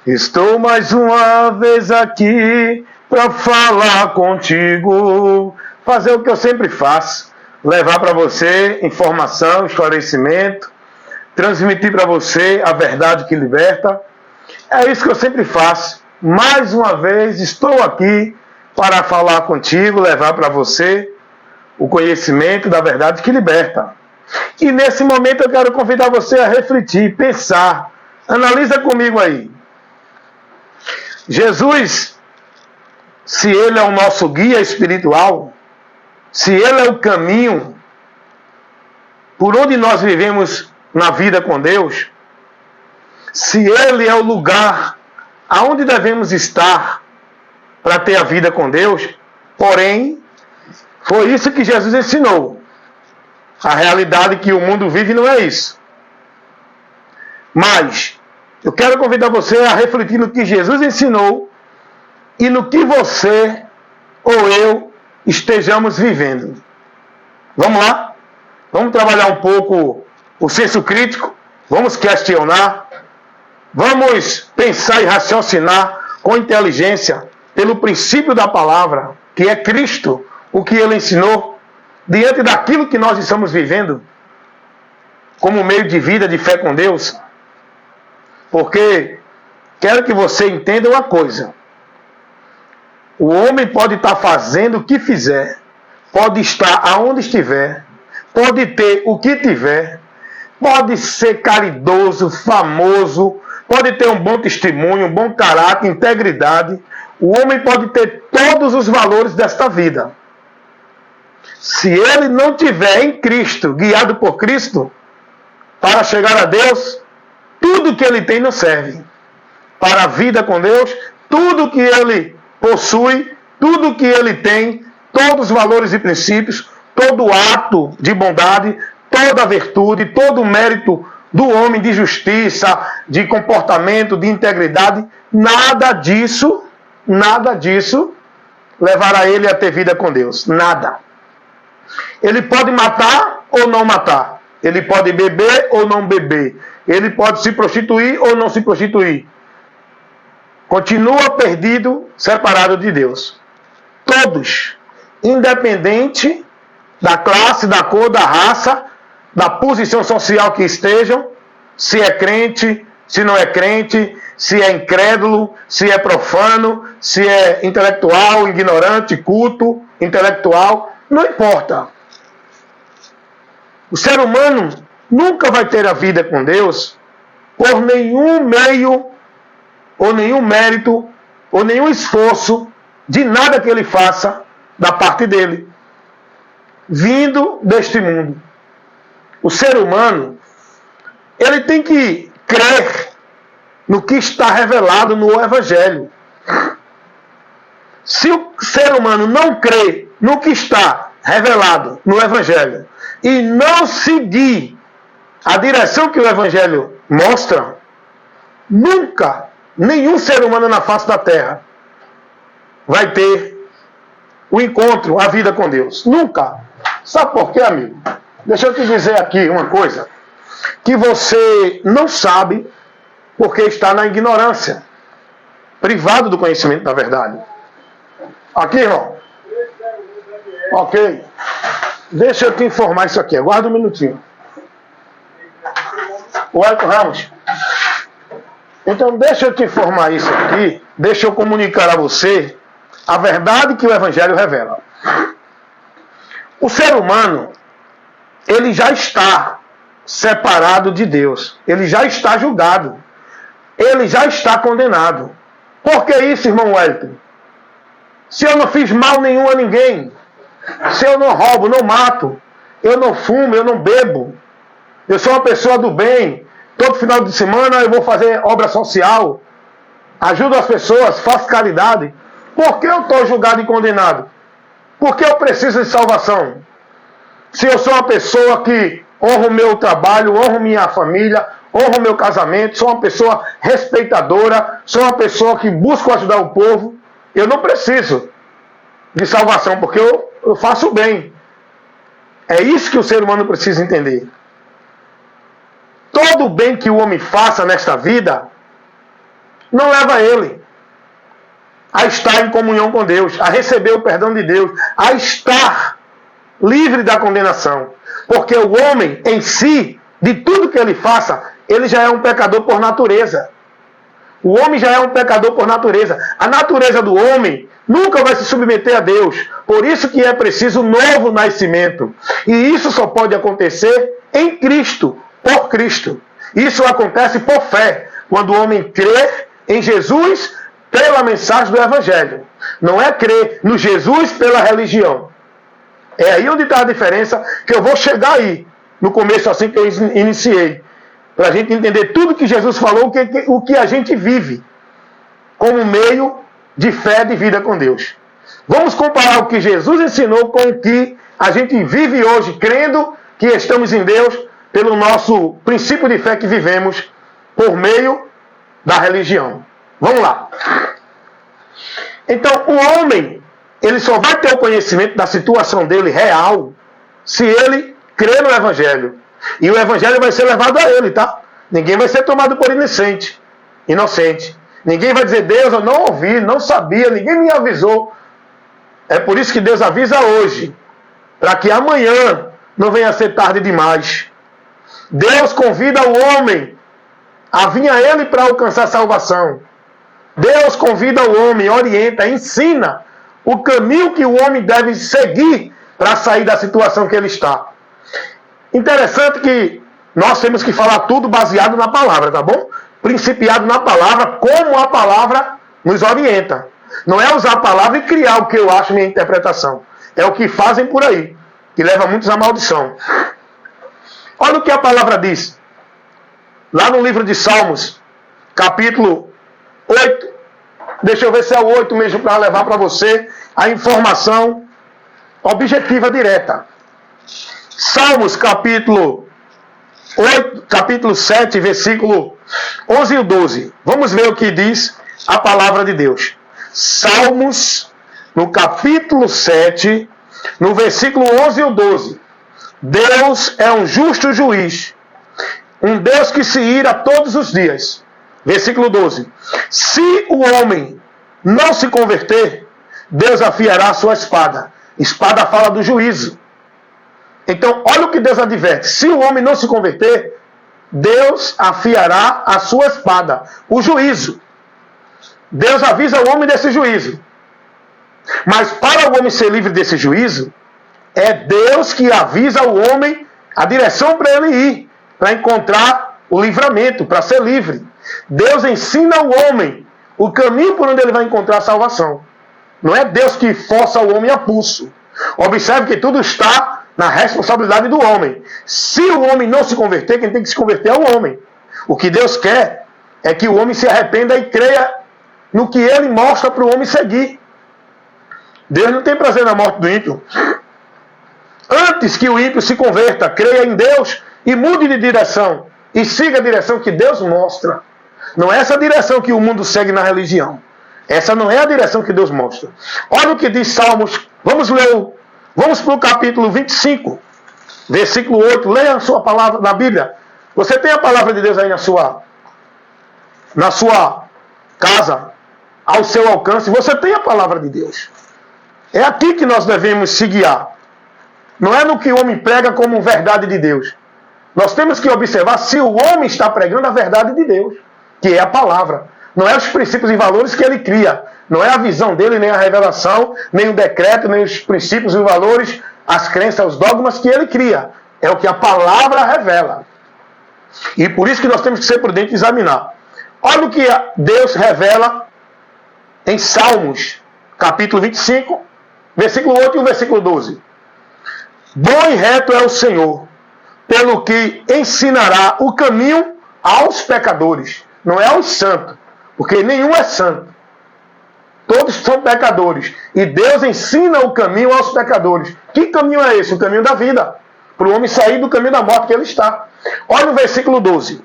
Estou mais uma vez aqui para falar contigo, fazer o que eu sempre faço, levar para você informação, esclarecimento, transmitir para você a verdade que liberta. É isso que eu sempre faço. Mais uma vez estou aqui para falar contigo, levar para você o conhecimento da verdade que liberta. E nesse momento eu quero convidar você a refletir, pensar. Analisa comigo aí. Jesus, se Ele é o nosso guia espiritual, se Ele é o caminho por onde nós vivemos na vida com Deus, se Ele é o lugar aonde devemos estar para ter a vida com Deus, porém, foi isso que Jesus ensinou. A realidade que o mundo vive não é isso. Mas eu quero convidar você a refletir no que Jesus ensinou e no que você ou eu estejamos vivendo. Vamos lá? Vamos trabalhar um pouco o senso crítico? Vamos questionar? Vamos pensar e raciocinar com inteligência pelo princípio da palavra, que é Cristo, o que Ele ensinou, diante daquilo que nós estamos vivendo como meio de vida, de fé com Deus? Porque quero que você entenda uma coisa. O homem pode estar fazendo o que fizer, pode estar aonde estiver, pode ter o que tiver, pode ser caridoso, famoso, pode ter um bom testemunho, um bom caráter, integridade. O homem pode ter todos os valores desta vida. Se ele não tiver em Cristo, guiado por Cristo, para chegar a Deus, tudo que ele tem não serve. Para a vida com Deus, tudo que ele possui, tudo que ele tem, todos os valores e princípios, todo ato de bondade, toda a virtude, todo o mérito do homem de justiça, de comportamento, de integridade, nada disso levará ele a ter vida com Deus. Nada. Ele pode matar ou não matar. Ele pode beber ou não beber. Ele pode se prostituir ou não se prostituir. Continua perdido, separado de Deus. Todos, independente da classe, da cor, da raça, da posição social que estejam, se é crente, se não é crente, se é incrédulo, se é profano, se é intelectual, ignorante, culto, intelectual, não importa. O ser humano nunca vai ter a vida com Deus por nenhum meio, ou nenhum mérito, ou nenhum esforço de nada que ele faça da parte dele, vindo deste mundo. O ser humano, ele tem que crer no que está revelado no Evangelho. Se o ser humano não crê no que está revelado no Evangelho e não seguir a direção que o Evangelho mostra, nunca nenhum ser humano na face da terra vai ter o encontro, a vida com Deus. Nunca. Sabe por quê, amigo? Deixa eu te dizer aqui uma coisa que você não sabe porque está na ignorância, privado do conhecimento da verdade. Aqui, irmão. Ok. Deixa eu te informar isso aqui. Aguarda um minutinho. O Elton Ramos. Então, deixa eu te informar isso aqui. Deixa eu comunicar a você a verdade que o Evangelho revela. O ser humano, ele já está separado de Deus. Ele já está julgado. Ele já está condenado. Por que isso, irmão Wellington? Se eu não fiz mal nenhum a ninguém, se eu não roubo, não mato, eu não fumo, eu não bebo, eu sou uma pessoa do bem, todo final de semana eu vou fazer obra social, ajudo as pessoas, faço caridade, por que eu estou julgado e condenado? Por que eu preciso de salvação? Se eu sou uma pessoa que honro o meu trabalho, honro minha família, honro o meu casamento, sou uma pessoa respeitadora, sou uma pessoa que busco ajudar o povo, eu não preciso de salvação, porque eu faço o bem. É isso que o ser humano precisa entender. Todo o bem que o homem faça nesta vida não leva ele a estar em comunhão com Deus, a receber o perdão de Deus, a estar livre da condenação. Porque o homem em si, de tudo que ele faça, ele já é um pecador por natureza. O homem já é um pecador por natureza. A natureza do homem nunca vai se submeter a Deus. Por isso que é preciso um novo nascimento. E isso só pode acontecer em Cristo, por Cristo. Isso acontece por fé, quando o homem crê em Jesus pela mensagem do Evangelho. Não é crer no Jesus pela religião. É aí onde está a diferença, que eu vou chegar aí, no começo assim que eu iniciei, para a gente entender tudo que Jesus falou, o que a gente vive como meio de fé de vida com Deus. Vamos comparar o que Jesus ensinou com o que a gente vive hoje, crendo que estamos em Deus pelo nosso princípio de fé que vivemos por meio da religião. Vamos lá. Então, o homem, ele só vai ter o conhecimento da situação dele real se ele crê no Evangelho. E o Evangelho vai ser levado a ele, tá? Ninguém vai ser tomado por inocente. Ninguém vai dizer, Deus, eu não ouvi, não sabia, ninguém me avisou. É por isso que Deus avisa hoje, para que amanhã não venha a ser tarde demais. Deus convida o homem a vir a ele para alcançar a salvação. Deus convida o homem, orienta, ensina o caminho que o homem deve seguir para sair da situação que ele está. Interessante que nós temos que falar tudo baseado na palavra, tá bom? Principiado na palavra, como a palavra nos orienta. Não é usar a palavra e criar o que eu acho minha interpretação. É o que fazem por aí, que leva muitos à maldição. Olha o que a palavra diz. Lá no livro de Salmos, capítulo 8. Deixa eu ver se é o 8 mesmo para levar para você a informação objetiva direta. Salmos, capítulo 8, capítulo 7, versículo 11 e 12. Vamos ver o que diz a palavra de Deus. Salmos, no capítulo 7, no versículo 11 e 12. Deus é um justo juiz, um Deus que se ira todos os dias. Versículo 12. Se o homem não se converter, Deus afiará a sua espada. Espada fala do juízo. Então, olha o que Deus adverte. Se o homem não se converter, Deus afiará a sua espada. O juízo. Deus avisa o homem desse juízo. Mas para o homem ser livre desse juízo, é Deus que avisa o homem a direção para ele ir, para encontrar o livramento, para ser livre. Deus ensina o homem o caminho por onde ele vai encontrar a salvação. Não é Deus que força o homem a pulso. Observe que tudo está na responsabilidade do homem. Se o homem não se converter, quem tem que se converter é o homem. O que Deus quer é que o homem se arrependa e creia no que ele mostra para o homem seguir. Deus não tem prazer na morte do ímpio. Antes que o ímpio se converta, creia em Deus e mude de direção. E siga a direção que Deus mostra. Não é essa direção que o mundo segue na religião. Essa não é a direção que Deus mostra. Olha o que diz Salmos. Vamos para o capítulo 25, versículo 8. Leia a sua palavra na Bíblia. Você tem a palavra de Deus aí na sua casa, ao seu alcance. Você tem a palavra de Deus. É aqui que nós devemos se guiar. Não é no que o homem prega como verdade de Deus. Nós temos que observar se o homem está pregando a verdade de Deus, que é a palavra. Não é os princípios e valores que ele cria. Não é a visão dele, nem a revelação, nem o decreto, nem os princípios e valores, as crenças, os dogmas que ele cria. É o que a palavra revela. E por isso que nós temos que ser prudentes e examinar. Olha o que Deus revela em Salmos, capítulo 25, versículo 8 e o versículo 12. Bom e reto é o Senhor, pelo que ensinará o caminho aos pecadores. Não é aos santos, porque nenhum é santo. Todos são pecadores. E Deus ensina o caminho aos pecadores. Que caminho é esse? O caminho da vida. Para o homem sair do caminho da morte que ele está. Olha o versículo 12.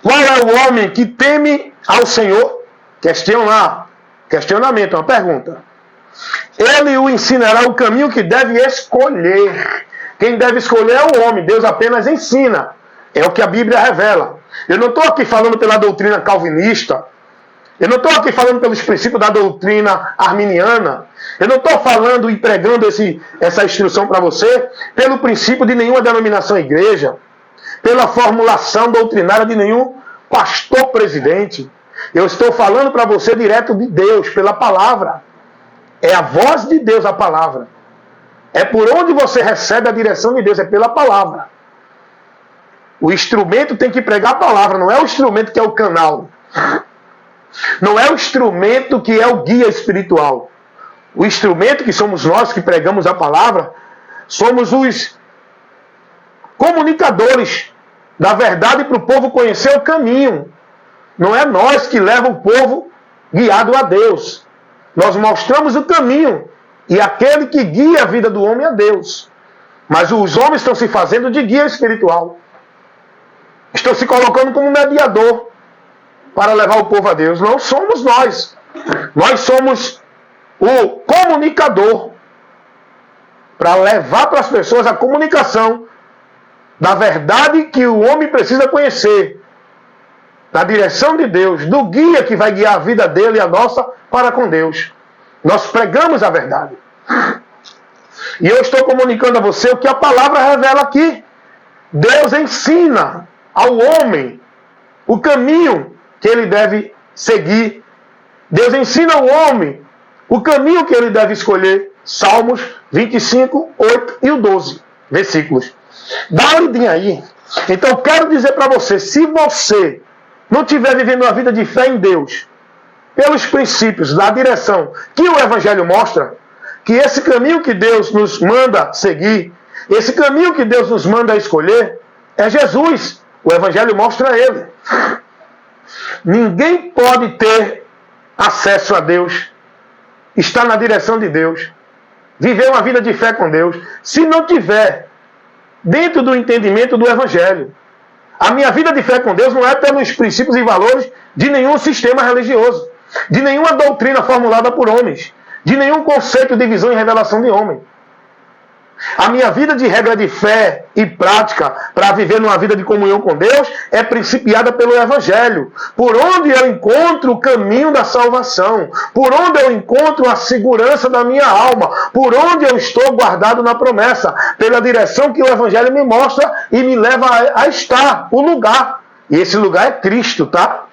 Qual é o homem que teme ao Senhor? Questionamento, uma pergunta. Ele o ensinará o caminho que deve escolher. Quem deve escolher é o homem. Deus apenas ensina. É o que a Bíblia revela. Eu não estou aqui falando pela doutrina calvinista. Eu não estou aqui falando pelos princípios da doutrina arminiana. Eu não estou falando e pregando essa instrução para você pelo princípio de nenhuma denominação igreja, pela formulação doutrinária de nenhum pastor presidente. Eu estou falando para você direto de Deus, pela palavra. É a voz de Deus a palavra. É por onde você recebe a direção de Deus, é pela palavra. O instrumento tem que pregar a palavra, não é o instrumento que é o canal. Não é o instrumento que é o guia espiritual. O instrumento que somos nós que pregamos a palavra, somos os comunicadores da verdade para o povo conhecer o caminho. Não é nós que levamos o povo guiado a Deus. Nós mostramos o caminho. E aquele que guia a vida do homem é Deus. Mas os homens estão se fazendo de guia espiritual. Estão se colocando como mediador para levar o povo a Deus. Não somos nós. Nós somos o comunicador para levar para as pessoas a comunicação da verdade que o homem precisa conhecer, na direção de Deus, do guia que vai guiar a vida dele e a nossa para com Deus. Nós pregamos a verdade. E eu estou comunicando a você o que a palavra revela aqui. Deus ensina ao homem o caminho que ele deve seguir. Deus ensina ao homem o caminho que ele deve escolher. Salmos 25, 8 e o 12 versículos. Dá uma lidinha aí. Então quero dizer para você, se você não estiver vivendo uma vida de fé em Deus, pelos princípios da direção que o Evangelho mostra, que esse caminho que Deus nos manda seguir, esse caminho que Deus nos manda escolher, é Jesus. O Evangelho mostra ele. Ninguém pode ter acesso a Deus, estar na direção de Deus, viver uma vida de fé com Deus, se não tiver dentro do entendimento do Evangelho. A minha vida de fé com Deus não é pelos princípios e valores de nenhum sistema religioso, de nenhuma doutrina formulada por homens, de nenhum conceito de visão e revelação de homem. A minha vida de regra de fé e prática para viver numa vida de comunhão com Deus é principiada pelo Evangelho, por onde eu encontro o caminho da salvação, por onde eu encontro a segurança da minha alma, por onde eu estou guardado na promessa, pela direção que o Evangelho me mostra e me leva a estar, o lugar. E esse lugar é Cristo, tá?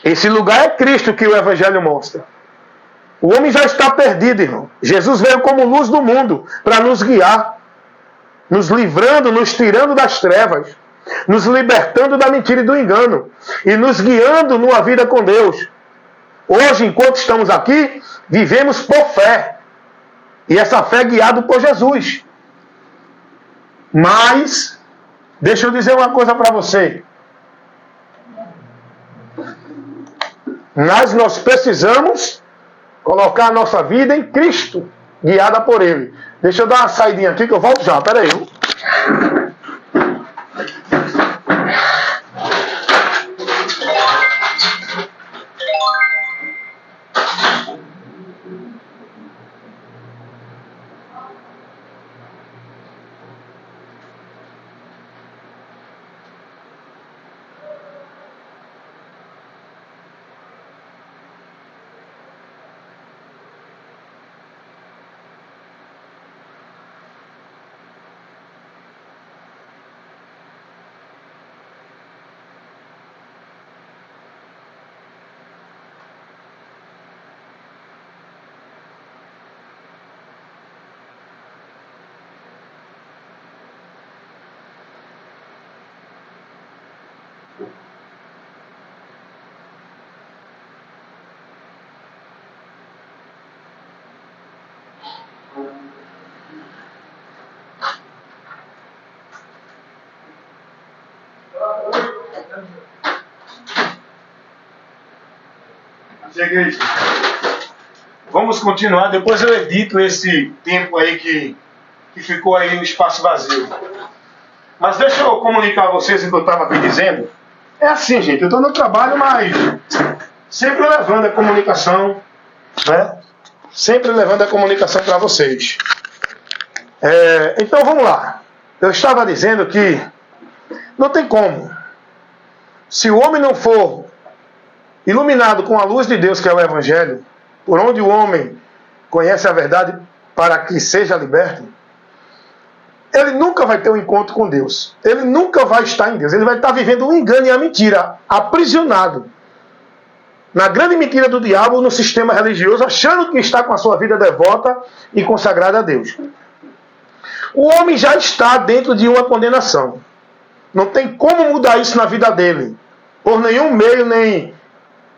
Esse lugar é Cristo que o Evangelho mostra. O homem já está perdido, irmão. Jesus veio como luz do mundo para nos guiar, nos livrando, nos tirando das trevas, nos libertando da mentira e do engano e nos guiando numa vida com Deus. Hoje, enquanto estamos aqui, vivemos por fé. E essa fé é guiada por Jesus. Mas, deixa eu dizer uma coisa para você. Mas nós precisamos colocar a nossa vida em Cristo, guiada por Ele. Deixa eu dar uma saidinha aqui que eu volto já. Pera aí. Cheguei. Vamos continuar. Depois eu edito esse tempo aí que ficou aí no espaço vazio. Mas deixa eu comunicar a vocês o que eu estava aqui dizendo. É assim, gente. Eu estou no trabalho, mas sempre levando a comunicação, né? Sempre levando a comunicação para vocês. Então vamos lá. Eu estava dizendo que não tem como Se o homem não for iluminado com a luz de Deus, que é o Evangelho, por onde o homem conhece a verdade para que seja liberto, ele nunca vai ter um encontro com Deus. Ele nunca vai estar em Deus. Ele vai estar vivendo o engano e a mentira, aprisionado na grande mentira do diabo, no sistema religioso, achando que está com a sua vida devota e consagrada a Deus. O homem já está dentro de uma condenação. Não tem como mudar isso na vida dele, por nenhum meio,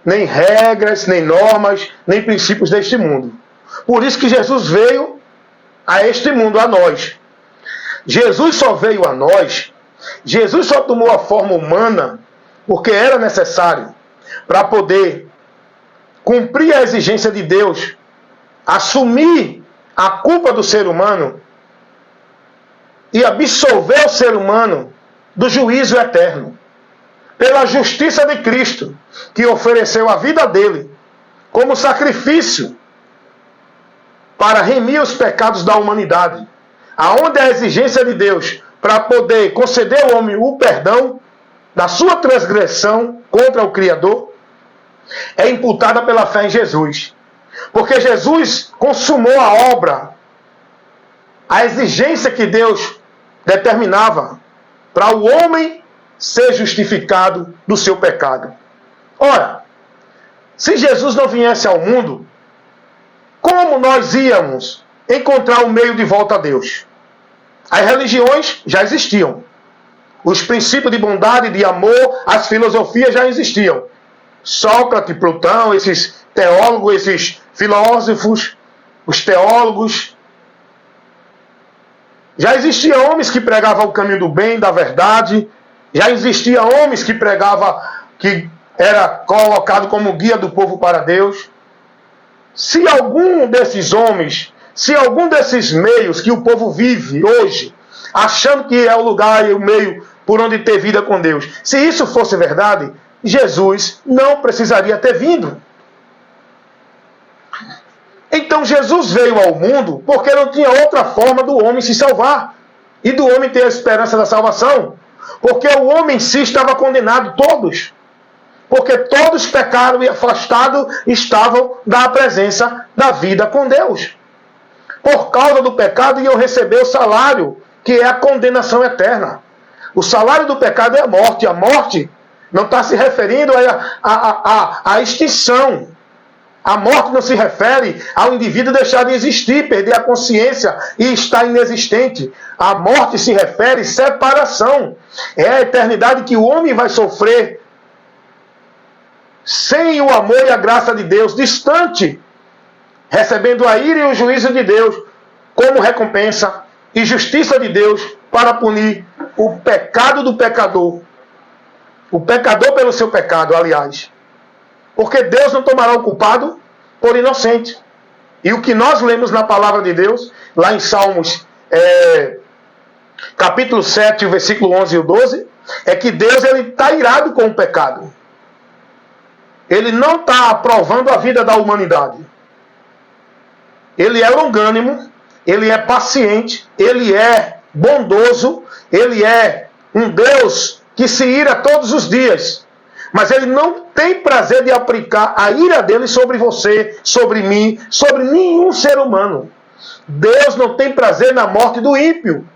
nem regras, nem normas, nem princípios deste mundo. Por isso que Jesus veio a este mundo, a nós. Jesus só veio a nós, Jesus só tomou a forma humana porque era necessário para poder cumprir a exigência de Deus, assumir a culpa do ser humano e absolver o ser humano do juízo eterno. Pela justiça de Cristo, que ofereceu a vida dele como sacrifício para remir os pecados da humanidade, aonde a exigência de Deus para poder conceder ao homem o perdão da sua transgressão contra o Criador é imputada pela fé em Jesus. Porque Jesus consumou a obra, a exigência que Deus determinava para o homem ser justificado do seu pecado. Ora, se Jesus não viesse ao mundo, como nós íamos encontrar um meio de volta a Deus? As religiões já existiam. Os princípios de bondade, de amor, as filosofias já existiam. Sócrates, Platão, esses teólogos, esses filósofos, os teólogos. Já existiam homens que pregavam o caminho do bem, da verdade. Já existiam homens que pregavam, que era colocado como guia do povo para Deus. Se algum desses homens, se algum desses meios que o povo vive hoje, achando que é o lugar e o meio por onde ter vida com Deus, se isso fosse verdade, Jesus não precisaria ter vindo. Então Jesus veio ao mundo porque não tinha outra forma do homem se salvar e do homem ter a esperança da salvação. Porque o homem em si estava condenado, todos. Porque todos pecaram e afastados estavam da presença da vida com Deus. Por causa do pecado iam receber o salário, que é a condenação eterna. O salário do pecado é a morte. A morte não está se referindo à extinção. A morte não se refere ao indivíduo deixar de existir, perder a consciência e estar inexistente. A morte se refere à separação. É a eternidade que o homem vai sofrer sem o amor e a graça de Deus, distante, recebendo a ira e o juízo de Deus como recompensa e justiça de Deus para punir o pecado do pecador. O pecador pelo seu pecado, aliás. Porque Deus não tomará o culpado por inocente. E o que nós lemos na palavra de Deus, lá em Salmos, capítulo 7, versículo 11 e 12, é que Deus está irado com o pecado. Ele não está aprovando a vida da humanidade. Ele é longânimo, ele é paciente, ele é bondoso, ele é um Deus que se ira todos os dias. Mas ele não tem prazer de aplicar a ira dele sobre você, sobre mim, sobre nenhum ser humano. Deus não tem prazer na morte do ímpio.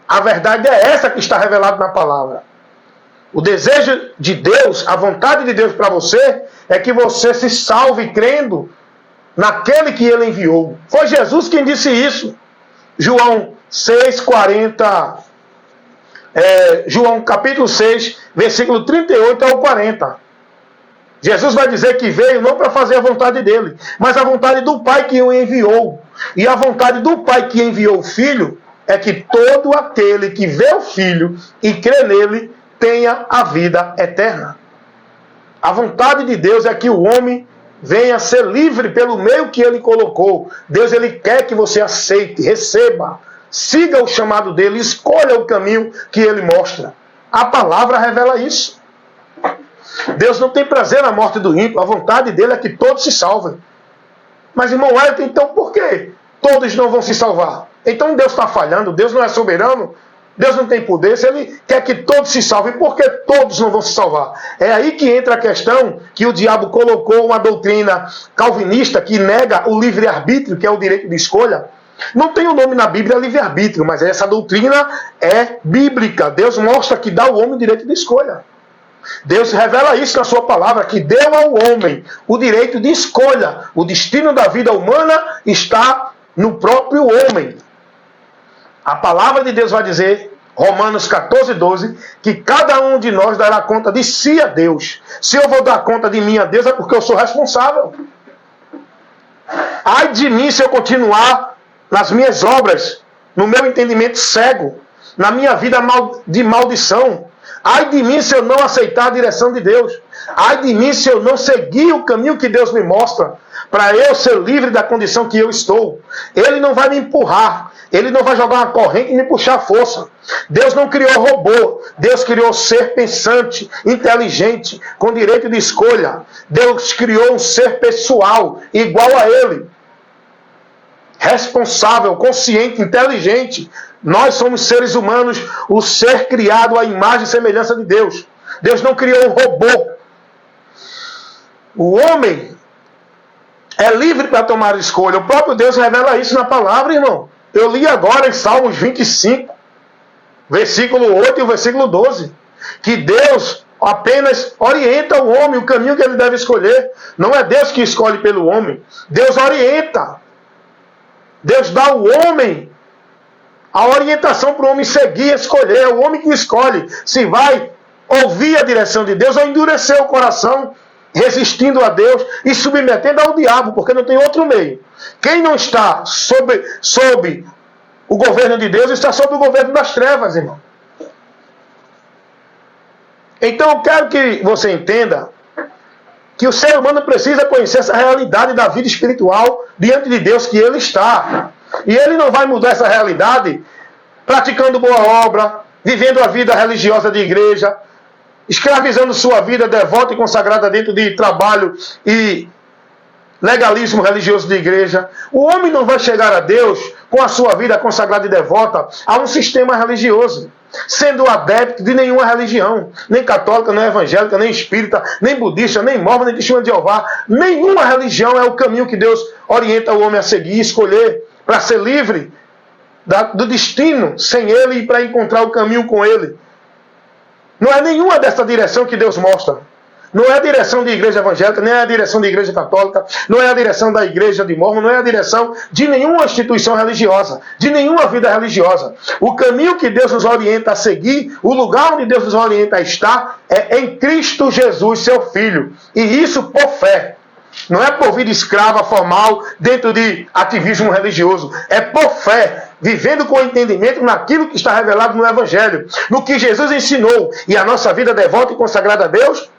A verdade é essa que está revelada na palavra. O desejo de Deus, a vontade de Deus para você, é que você se salve crendo naquele que ele enviou. Foi Jesus quem disse isso. João 6:40. João capítulo 6, versículo 38 ao 40. Jesus vai dizer que veio não para fazer a vontade dele, mas a vontade do Pai que o enviou. E a vontade do Pai que enviou o Filho é que todo aquele que vê o Filho e crê nele tenha a vida eterna. A vontade de Deus é que o homem venha ser livre pelo meio que ele colocou. Deus, ele quer que você aceite, receba, siga o chamado dele, escolha o caminho que ele mostra. A palavra revela isso. Deus não tem prazer na morte do ímpio. A vontade dele é que todos se salvem. Mas, irmão Wellington, então por que todos não vão se salvar? Então Deus está falhando? Deus não é soberano? Deus não tem poder, se Ele quer que todos se salvem, por que todos não vão se salvar? É aí que entra a questão que o diabo colocou uma doutrina calvinista que nega o livre-arbítrio, que é o direito de escolha. Não tem o nome na Bíblia livre-arbítrio, mas essa doutrina é bíblica. Deus mostra que dá ao homem o direito de escolha. Deus revela isso na sua palavra, que deu ao homem o direito de escolha. O destino da vida humana está no próprio homem. A palavra de Deus vai dizer, Romanos 14, 12, que cada um de nós dará conta de si a Deus. Se eu vou dar conta de mim a Deus, é porque eu sou responsável. Ai de mim se eu continuar nas minhas obras, no meu entendimento cego, na minha vida de maldição. Ai de mim se eu não aceitar a direção de Deus. Ai de mim se eu não seguir o caminho que Deus me mostra, para eu ser livre da condição que eu estou. Ele não vai me empurrar. Ele não vai jogar uma corrente e me puxar a força. Deus não criou robô. Deus criou ser pensante, inteligente, com direito de escolha. Deus criou um ser pessoal, igual a Ele. Responsável, consciente, inteligente. Nós somos seres humanos, o ser criado à imagem e semelhança de Deus. Deus não criou um robô. O homem é livre para tomar escolha. O próprio Deus revela isso na palavra, irmão. Eu li agora em Salmos 25, versículo 8 e o versículo 12, que Deus apenas orienta o homem, o caminho que ele deve escolher. Não é Deus que escolhe pelo homem. Deus orienta. Deus dá ao homem a orientação para o homem seguir e escolher. É o homem que escolhe se vai ouvir a direção de Deus ou endurecer o coração, resistindo a Deus e submetendo ao diabo, porque não tem outro meio. Quem não está sob o governo de Deus está sob o governo das trevas, irmão. Então eu quero que você entenda que o ser humano precisa conhecer essa realidade da vida espiritual diante de Deus que ele está. E ele não vai mudar essa realidade praticando boa obra, vivendo a vida religiosa de igreja, escravizando sua vida devota e consagrada dentro de trabalho e legalismo religioso de igreja. O homem não vai chegar a Deus com a sua vida consagrada e devota a um sistema religioso, sendo adepto de nenhuma religião, nem católica, nem evangélica, nem espírita, nem budista, nem mórmon, nem testemunha de Jeová. Nenhuma religião é o caminho que Deus orienta o homem a seguir e escolher para ser livre do destino sem Ele e para encontrar o caminho com Ele. Não é nenhuma dessa direção que Deus mostra. Não é a direção de igreja evangélica, nem é a direção de igreja católica, não é a direção da igreja de Mórmon, não é a direção de nenhuma instituição religiosa, de nenhuma vida religiosa. O caminho que Deus nos orienta a seguir, o lugar onde Deus nos orienta a estar, é em Cristo Jesus, seu Filho. E isso por fé. Não é por vida escrava, formal, dentro de ativismo religioso. É por fé, vivendo com entendimento naquilo que está revelado no Evangelho, no que Jesus ensinou. E a nossa vida devota e consagrada a Deus,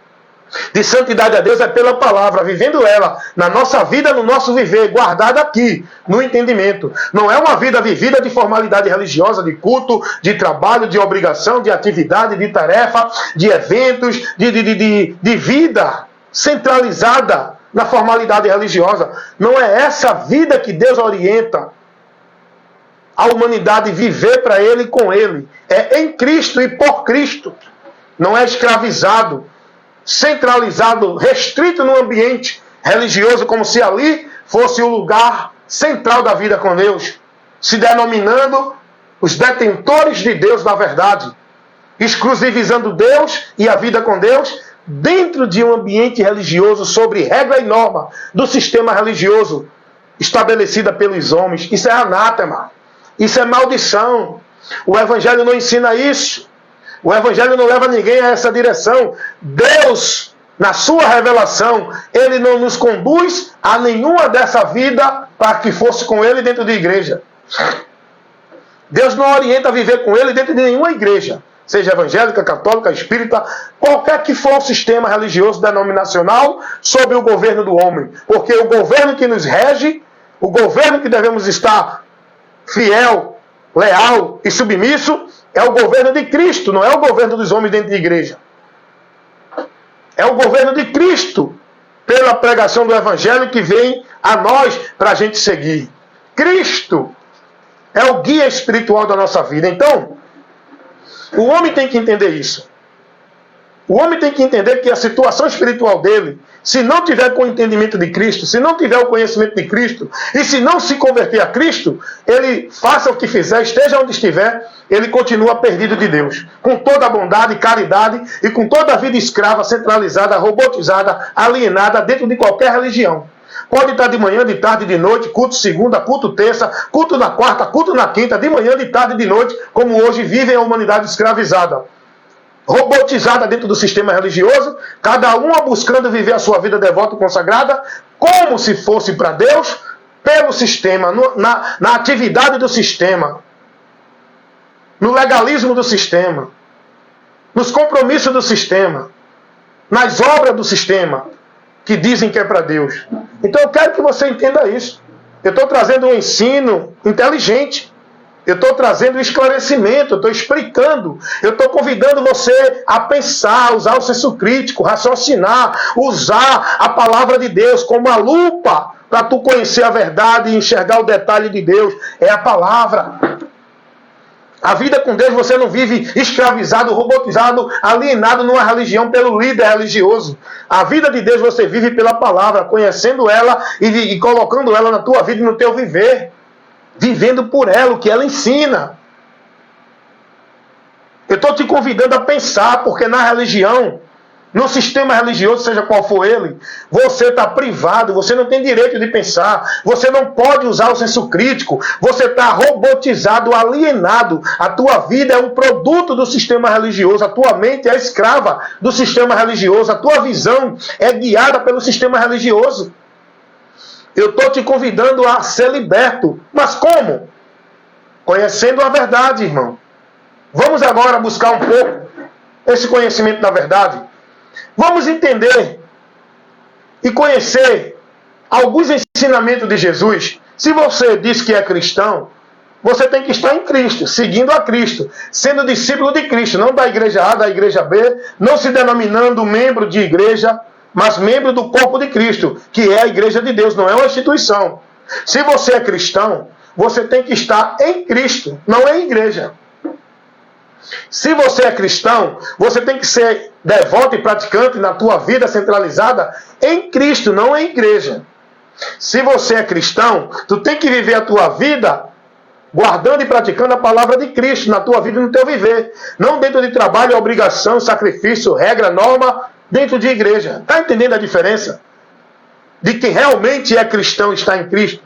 de santidade a Deus, é pela palavra, vivendo ela na nossa vida, no nosso viver, guardada aqui, no entendimento. Não é uma vida vivida de formalidade religiosa, de culto, de trabalho, de obrigação, de atividade, de tarefa, de eventos, de vida centralizada na formalidade religiosa. Não é essa vida que Deus orienta a humanidade viver para Ele e com Ele. É em Cristo e por Cristo. Não é escravizado, centralizado, restrito no ambiente religioso, como se ali fosse o lugar central da vida com Deus, se denominando os detentores de Deus da verdade, exclusivizando Deus e a vida com Deus dentro de um ambiente religioso, sobre regra e norma do sistema religioso estabelecida pelos homens. Isso é anátema, isso é maldição. O Evangelho não ensina isso. O Evangelho não leva ninguém a essa direção. Deus, na sua revelação, Ele não nos conduz a nenhuma dessa vida para que fosse com Ele dentro de igreja. Deus não orienta a viver com Ele dentro de nenhuma igreja, seja evangélica, católica, espírita, qualquer que for o sistema religioso denominacional sob o governo do homem. Porque o governo que nos rege, o governo que devemos estar fiel, leal e submisso, é o governo de Cristo, não é o governo dos homens dentro de igreja. É o governo de Cristo, pela pregação do Evangelho que vem a nós para a gente seguir. Cristo é o guia espiritual da nossa vida. Então, O homem tem que entender isso. O homem tem que entender que a situação espiritual dele, se não tiver com o entendimento de Cristo, se não tiver o conhecimento de Cristo, e se não se converter a Cristo, ele faça o que fizer, esteja onde estiver, ele continua perdido de Deus. Com toda a bondade, caridade e com toda a vida escrava, centralizada, robotizada, alienada dentro de qualquer religião. Pode estar de manhã, de tarde, de noite, culto segunda, culto terça, culto na quarta, culto na quinta, de manhã, de tarde, de noite, como hoje vivem a humanidade escravizada. Robotizada dentro do sistema religioso, cada uma buscando viver a sua vida devota e consagrada, como se fosse para Deus, pelo sistema, na atividade do sistema, no legalismo do sistema, nos compromissos do sistema, nas obras do sistema, que dizem que é para Deus. Então eu quero que você entenda isso. Eu estou trazendo um ensino inteligente. Eu estou trazendo esclarecimento, eu estou explicando, eu estou convidando você a pensar, usar o senso crítico, raciocinar, usar a palavra de Deus como uma lupa para tu conhecer a verdade e enxergar o detalhe de Deus. É a palavra. A vida com Deus você não vive escravizado, robotizado, alienado numa religião pelo líder religioso. A vida de Deus você vive pela palavra, conhecendo ela e colocando ela na tua vida e no teu viver. Vivendo por ela, o que ela ensina. Eu estou te convidando a pensar, porque na religião, no sistema religioso, seja qual for ele, você está privado, você não tem direito de pensar, você não pode usar o senso crítico, você está robotizado, alienado. A tua vida é um produto do sistema religioso, a tua mente é escrava do sistema religioso, a tua visão é guiada pelo sistema religioso. Eu estou te convidando a ser liberto. Mas como? Conhecendo a verdade, irmão. Vamos agora buscar um pouco esse conhecimento da verdade. Vamos entender e conhecer alguns ensinamentos de Jesus. Se você diz que é cristão, você tem que estar em Cristo, seguindo a Cristo, sendo discípulo de Cristo, não da igreja A, da igreja B, não se denominando membro de igreja, mas membro do corpo de Cristo, que é a igreja de Deus, não é uma instituição. Se você é cristão, você tem que estar em Cristo, não em igreja. Se você é cristão, você tem que ser devoto e praticante na tua vida centralizada em Cristo, não em igreja. Se você é cristão, tu tem que viver a tua vida guardando e praticando a palavra de Cristo na tua vida e no teu viver. Não dentro de trabalho, obrigação, sacrifício, regra, norma, dentro de igreja. Está entendendo a diferença? De quem realmente é cristão e está em Cristo.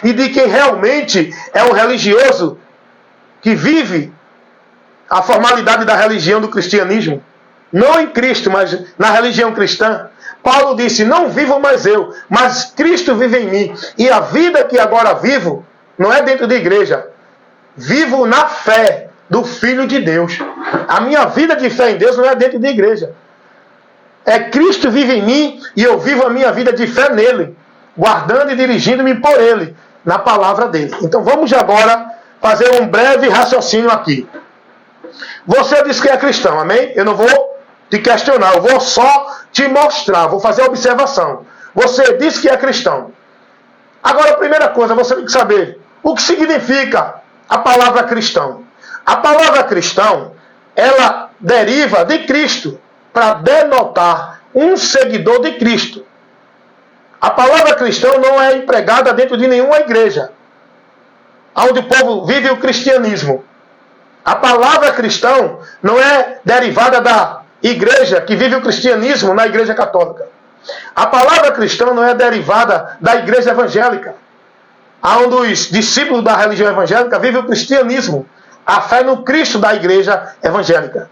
E de quem realmente é um religioso que vive a formalidade da religião do cristianismo. Não em Cristo, mas na religião cristã. Paulo disse, não vivo mais eu, mas Cristo vive em mim. E a vida que agora vivo não é dentro de igreja. Vivo na fé do Filho de Deus. A minha vida de fé em Deus não é dentro de igreja. É Cristo vive em mim e eu vivo a minha vida de fé nele, guardando e dirigindo-me por ele, na palavra dele. Então vamos agora fazer um breve raciocínio aqui. Você diz que é cristão, amém? Eu não vou te questionar, eu vou só te mostrar, vou fazer a observação. Você diz que é cristão. Agora, a primeira coisa, você tem que saber o que significa a palavra cristão. A palavra cristão, ela deriva de Cristo, para denotar um seguidor de Cristo. A palavra cristão não é empregada dentro de nenhuma igreja, onde o povo vive o cristianismo. A palavra cristão não é derivada da igreja que vive o cristianismo na igreja católica. A palavra cristão não é derivada da igreja evangélica, onde os discípulos da religião evangélica vivem o cristianismo, a fé no Cristo da igreja evangélica.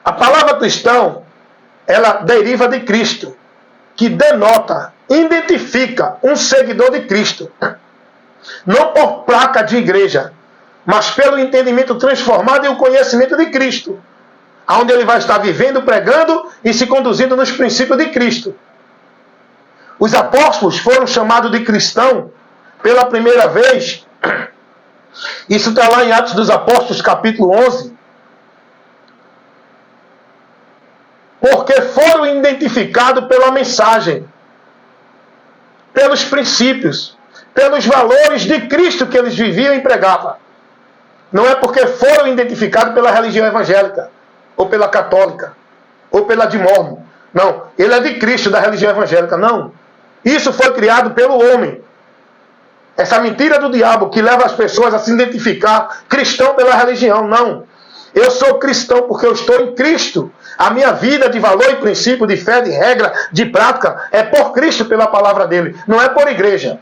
A palavra cristão, ela deriva de Cristo, que denota, identifica um seguidor de Cristo. Não por placa de igreja, mas pelo entendimento transformado e o conhecimento de Cristo, onde ele vai estar vivendo, pregando e se conduzindo nos princípios de Cristo. Os apóstolos foram chamados de cristão pela primeira vez. Isso está lá em Atos dos Apóstolos, capítulo 11. Porque foram identificados pela mensagem, pelos princípios, pelos valores de Cristo que eles viviam e pregavam. Não é porque foram identificados pela religião evangélica, ou pela católica, ou pela de Mórmon. Não, ele é de Cristo, da religião evangélica. Não. Isso foi criado pelo homem. Essa mentira do diabo que leva as pessoas a se identificar cristão pela religião. Não. Eu sou cristão porque eu estou em Cristo. A minha vida de valor e princípio, de fé, de regra, de prática, é por Cristo, pela palavra dele. Não é por igreja.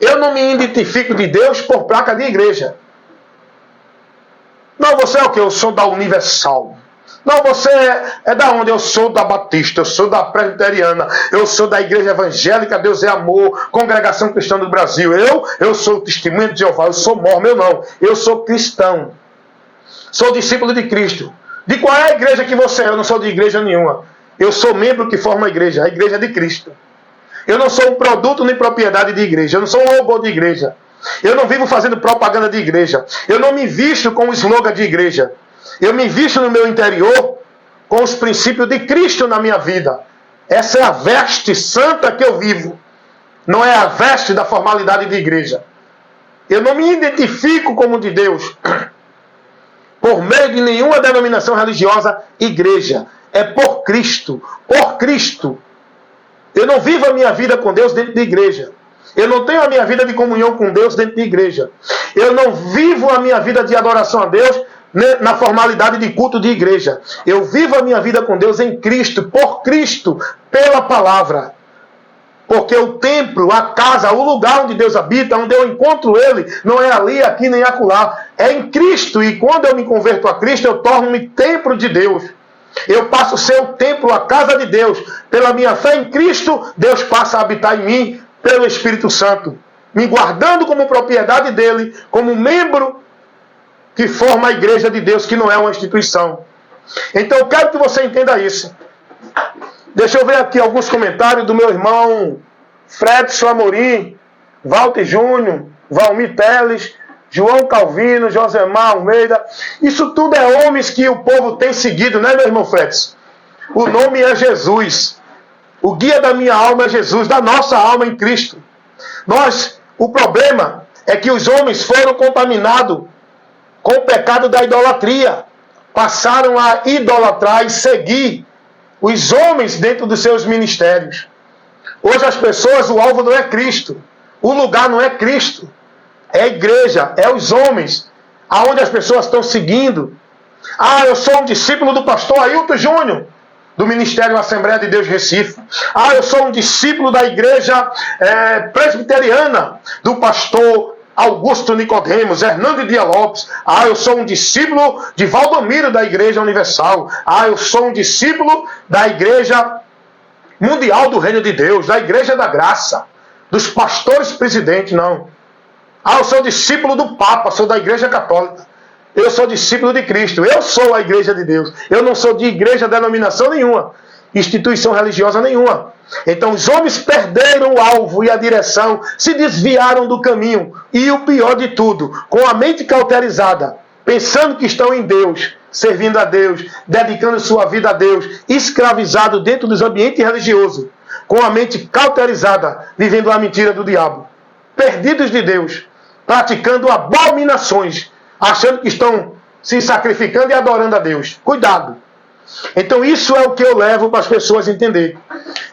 Eu não me identifico de Deus por placa de igreja. Não, você é o quê? Eu sou da Universal. Não, você é da onde? Eu sou da Batista, eu sou da Presbiteriana, eu sou da Igreja Evangélica, Deus é Amor, Congregação Cristã do Brasil. Eu sou o Testemunho de Jeová, eu sou Mórmon, eu não. Eu sou cristão. Sou discípulo de Cristo. De qual é a igreja que você é? Eu não sou de igreja nenhuma. Eu sou membro que forma a igreja de Cristo. Eu não sou um produto nem propriedade de igreja. Eu não sou um robô de igreja. Eu não vivo fazendo propaganda de igreja. Eu não me visto com o slogan de igreja. Eu me visto no meu interior com os princípios de Cristo na minha vida. Essa é a veste santa que eu vivo. Não é a veste da formalidade de igreja. Eu não me identifico como de Deus por meio de nenhuma denominação religiosa, igreja. É por Cristo. Por Cristo. Eu não vivo a minha vida com Deus dentro de igreja. Eu não tenho a minha vida de comunhão com Deus dentro de igreja. Eu não vivo a minha vida de adoração a Deus na formalidade de culto de igreja. Eu vivo a minha vida com Deus em Cristo, por Cristo, pela palavra. Porque o templo, a casa, o lugar onde Deus habita, onde eu encontro Ele, não é ali, aqui, nem acolá. É em Cristo. E quando eu me converto a Cristo, eu torno-me templo de Deus. Eu passo a ser o templo, a casa de Deus. Pela minha fé em Cristo, Deus passa a habitar em mim pelo Espírito Santo. Me guardando como propriedade dEle, como membro que forma a igreja de Deus, que não é uma instituição. Então eu quero que você entenda isso. Deixa eu ver aqui alguns comentários do meu irmão Fredson Amorim, Walter Júnior, Valmir Teles, João Calvino, Josemar Almeida. Isso tudo é homens que o povo tem seguido, né, meu irmão Fredson? O nome é Jesus. O guia da minha alma é Jesus, da nossa alma em Cristo. O problema é que os homens foram contaminados com o pecado da idolatria. Passaram a idolatrar e seguir os homens dentro dos seus ministérios. Hoje as pessoas, o alvo não é Cristo. O lugar não é Cristo. É a igreja, é os homens. Aonde as pessoas estão seguindo. Ah, eu sou um discípulo do pastor Ailton Júnior, do Ministério Assembleia de Deus Recife. Ah, eu sou um discípulo da igreja presbiteriana, do pastor Augusto Nicodemos, Hernando Dias Lopes. Ah, eu sou um discípulo de Valdomiro da Igreja Universal. Ah, eu sou um discípulo da Igreja Mundial do Reino de Deus, da Igreja da Graça, dos pastores presidentes. Não. Ah, eu sou discípulo do Papa, sou da Igreja Católica. Eu sou discípulo de Cristo. Eu sou a Igreja de Deus. Eu não sou de igreja, denominação nenhuma, instituição religiosa nenhuma. Então os homens perderam o alvo e a direção, se desviaram do caminho. E o pior de tudo, com a mente cauterizada, pensando que estão em Deus, servindo a Deus, dedicando sua vida a Deus, escravizado dentro dos ambientes religiosos, com a mente cauterizada, vivendo a mentira do diabo, perdidos de Deus, praticando abominações, achando que estão se sacrificando e adorando a Deus. Cuidado! Então isso é o que eu levo para as pessoas entenderem.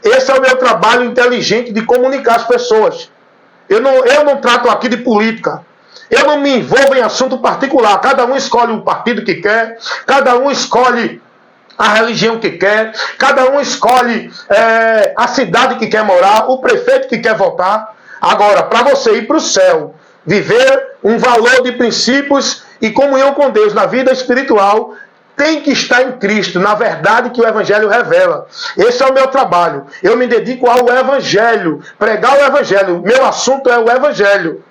Esse é o meu trabalho inteligente de comunicar às pessoas. Eu não trato aqui de política. Eu não me envolvo em assunto particular. Cada um escolhe o partido que quer. Cada um escolhe a religião que quer. Cada um escolhe a cidade que quer morar. O prefeito que quer votar. Agora, para você ir para o céu, viver um valor de princípios e comunhão com Deus na vida espiritual, tem que estar em Cristo, na verdade que o Evangelho revela. Esse é o meu trabalho. Eu me dedico ao Evangelho, pregar o Evangelho. Meu assunto é o Evangelho.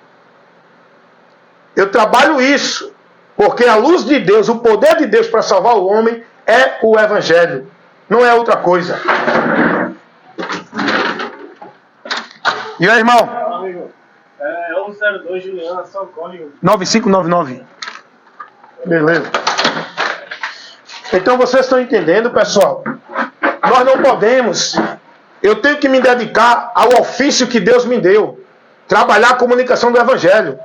Eu trabalho isso, porque a luz de Deus, o poder de Deus para salvar o homem é o Evangelho. Não é outra coisa. E aí, irmão? Amigo, 1102 Juliana, São Cónigo. 9599. Beleza. Então vocês estão entendendo, pessoal? Nós não podemos. Eu tenho que me dedicar ao ofício que Deus me deu. Trabalhar a comunicação do Evangelho.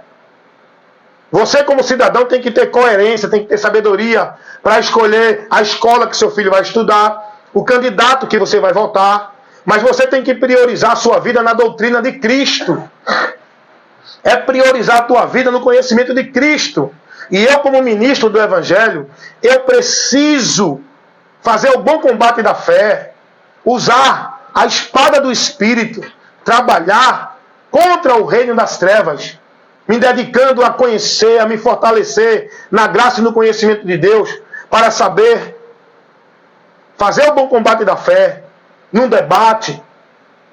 Você, como cidadão, tem que ter coerência, tem que ter sabedoria para escolher a escola que seu filho vai estudar, o candidato que você vai votar. Mas você tem que priorizar a sua vida na doutrina de Cristo. É priorizar a tua vida no conhecimento de Cristo. E eu, como ministro do Evangelho, eu preciso fazer o bom combate da fé, usar a espada do Espírito, trabalhar contra o reino das trevas, me dedicando a conhecer, a me fortalecer na graça e no conhecimento de Deus, para saber fazer o bom combate da fé, num debate.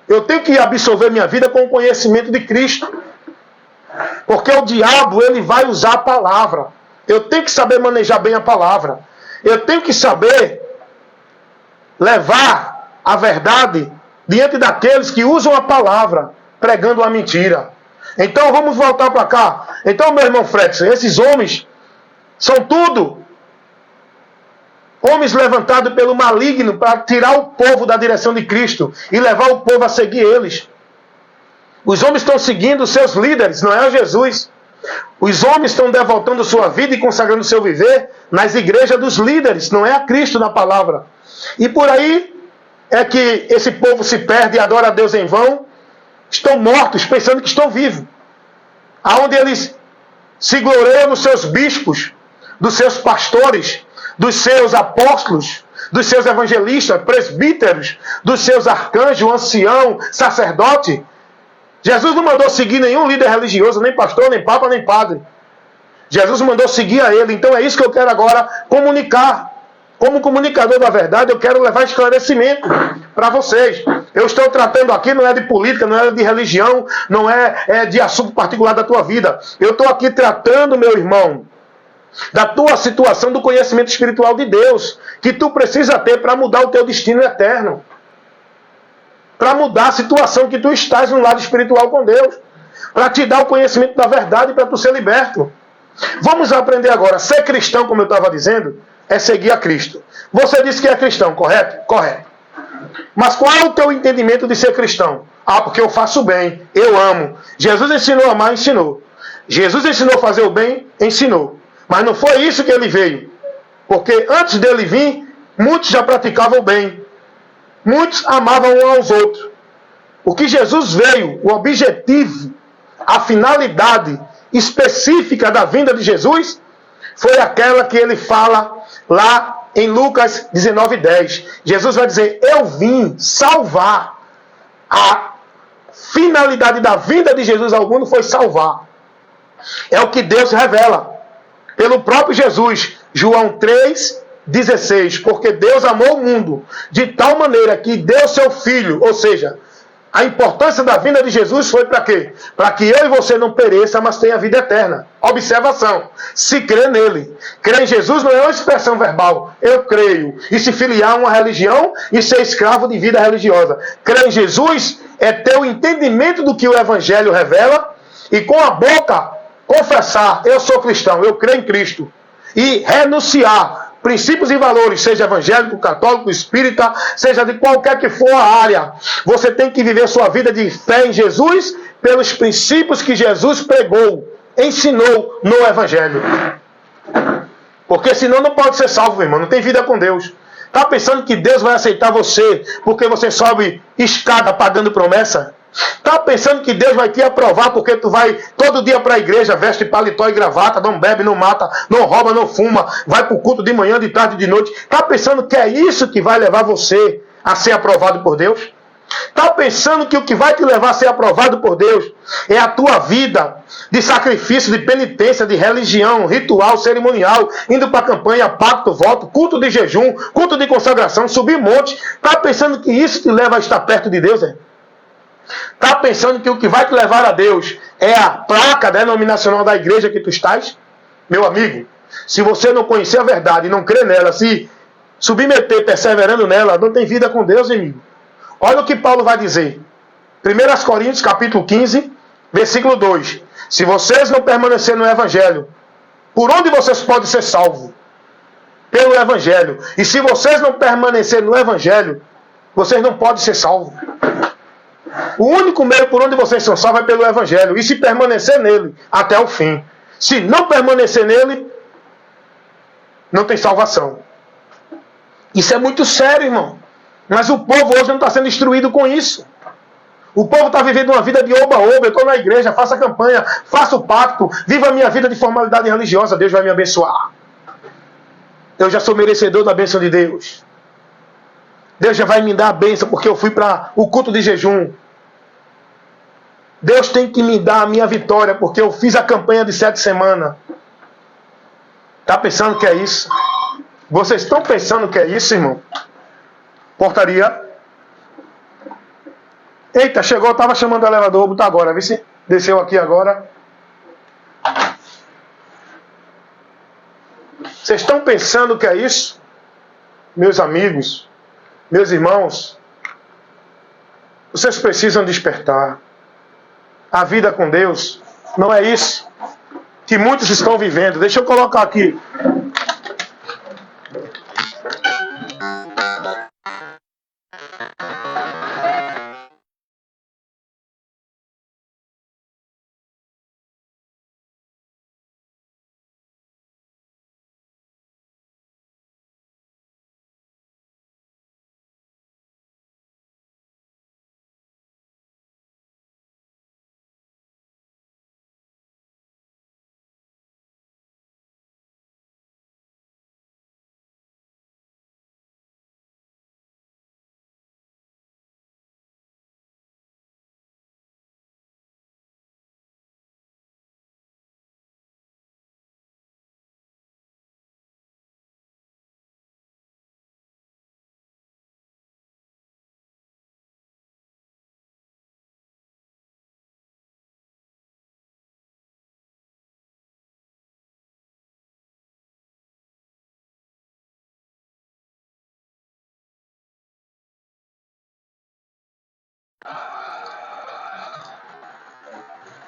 Eu tenho que absorver minha vida com o conhecimento de Cristo. Porque o diabo, ele vai usar a palavra. Eu tenho que saber manejar bem a palavra. Eu tenho que saber levar a verdade diante daqueles que usam a palavra, pregando a mentira. Então vamos voltar para cá. Então, meu irmão Fredson, esses homens são tudo homens levantados pelo maligno para tirar o povo da direção de Cristo e levar o povo a seguir eles. Os homens estão seguindo os seus líderes, não é Jesus. Os homens estão devotando sua vida e consagrando seu viver nas igrejas dos líderes, não é a Cristo na palavra. E por aí é que esse povo se perde e adora a Deus em vão. Estão mortos, pensando que estão vivos. Aonde eles se gloriam nos seus bispos, dos seus pastores, dos seus apóstolos, dos seus evangelistas, presbíteros, dos seus arcanjos, ancião, sacerdote. Jesus não mandou seguir nenhum líder religioso, nem pastor, nem papa, nem padre. Jesus mandou seguir a ele. Então é isso que eu quero agora comunicar. Como comunicador da verdade, eu quero levar esclarecimento para vocês. Eu estou tratando aqui, não é de política, não é de religião, não é de assunto particular da tua vida. Eu estou aqui tratando, meu irmão, da tua situação do conhecimento espiritual de Deus, que tu precisa ter para mudar o teu destino eterno. Para mudar a situação que tu estás no lado espiritual com Deus. Para te dar o conhecimento da verdade para tu ser liberto. Vamos aprender agora. Ser cristão, como eu estava dizendo, é seguir a Cristo. Você disse que é cristão, correto? Correto. Mas qual é o teu entendimento de ser cristão? Ah, porque eu faço bem, eu amo. Jesus ensinou a amar, ensinou. Jesus ensinou a fazer o bem, ensinou. Mas não foi isso que ele veio. Porque antes dele vir, muitos já praticavam o bem. Muitos amavam uns aos outros. O que Jesus veio, o objetivo, a finalidade específica da vinda de Jesus, foi aquela que ele fala lá em Lucas 19:10. Jesus vai dizer, eu vim salvar. A finalidade da vinda de Jesus ao mundo foi salvar. É o que Deus revela pelo próprio Jesus. João 3:16, porque Deus amou o mundo de tal maneira que deu seu Filho, ou seja, a importância da vinda de Jesus foi para quê? Para que eu e você não pereça, mas tenha vida eterna. Observação, se crê nele. Crer em Jesus não é uma expressão verbal, eu creio, e se filiar a uma religião e ser escravo de vida religiosa. Crer em Jesus é ter o entendimento do que o Evangelho revela e com a boca confessar, eu sou cristão, eu creio em Cristo, e renunciar princípios e valores, seja evangélico, católico, espírita, seja de qualquer que for a área. Você tem que viver sua vida de fé em Jesus pelos princípios que Jesus pregou, ensinou no Evangelho. Porque senão não pode ser salvo, irmão. Não tem vida com Deus. Está pensando que Deus vai aceitar você porque você sobe escada pagando promessa? Está pensando que Deus vai te aprovar porque tu vai todo dia para a igreja, veste paletó e gravata, não bebe, não mata, não rouba, não fuma, vai para o culto de manhã, de tarde, de noite? Está pensando que é isso que vai levar você a ser aprovado por Deus? Está pensando que o que vai te levar a ser aprovado por Deus é a tua vida de sacrifício, de penitência, de religião, ritual, cerimonial, indo para campanha, pacto, voto, culto de jejum, culto de consagração, subir monte? Está pensando que isso te leva a estar perto de Deus, é? Está pensando que o que vai te levar a Deus é a placa denominacional da igreja que tu estás? Meu amigo, se você não conhecer a verdade e não crer nela, se submeter perseverando nela, não tem vida com Deus, amigo. Olha o que Paulo vai dizer. 1 Coríntios capítulo 15, versículo 2. Se vocês não permanecerem no Evangelho, por onde vocês podem ser salvos? Pelo Evangelho. E se vocês não permanecerem no Evangelho, vocês não podem ser salvos. O único meio por onde vocês são salvos é pelo Evangelho. E se permanecer nele até o fim. Se não permanecer nele, não tem salvação. Isso é muito sério, irmão. Mas o povo hoje não está sendo instruído com isso. O povo está vivendo uma vida de oba-oba. Eu estou na igreja, faço a campanha, faço o pacto, vivo a minha vida de formalidade religiosa. Deus vai me abençoar. Eu já sou merecedor da bênção de Deus. Deus já vai me dar a bênção porque eu fui para o culto de jejum. Deus tem que me dar a minha vitória porque eu fiz a campanha de 7 semanas. Está pensando que é isso? Vocês estão pensando que é isso, irmão? Portaria. Eita, chegou, estava chamando o elevador, vou botar agora, vê se desceu aqui agora. Vocês estão pensando que é isso? Meus amigos, meus irmãos, vocês precisam despertar. A vida com Deus não é isso que muitos estão vivendo. Deixa eu colocar aqui.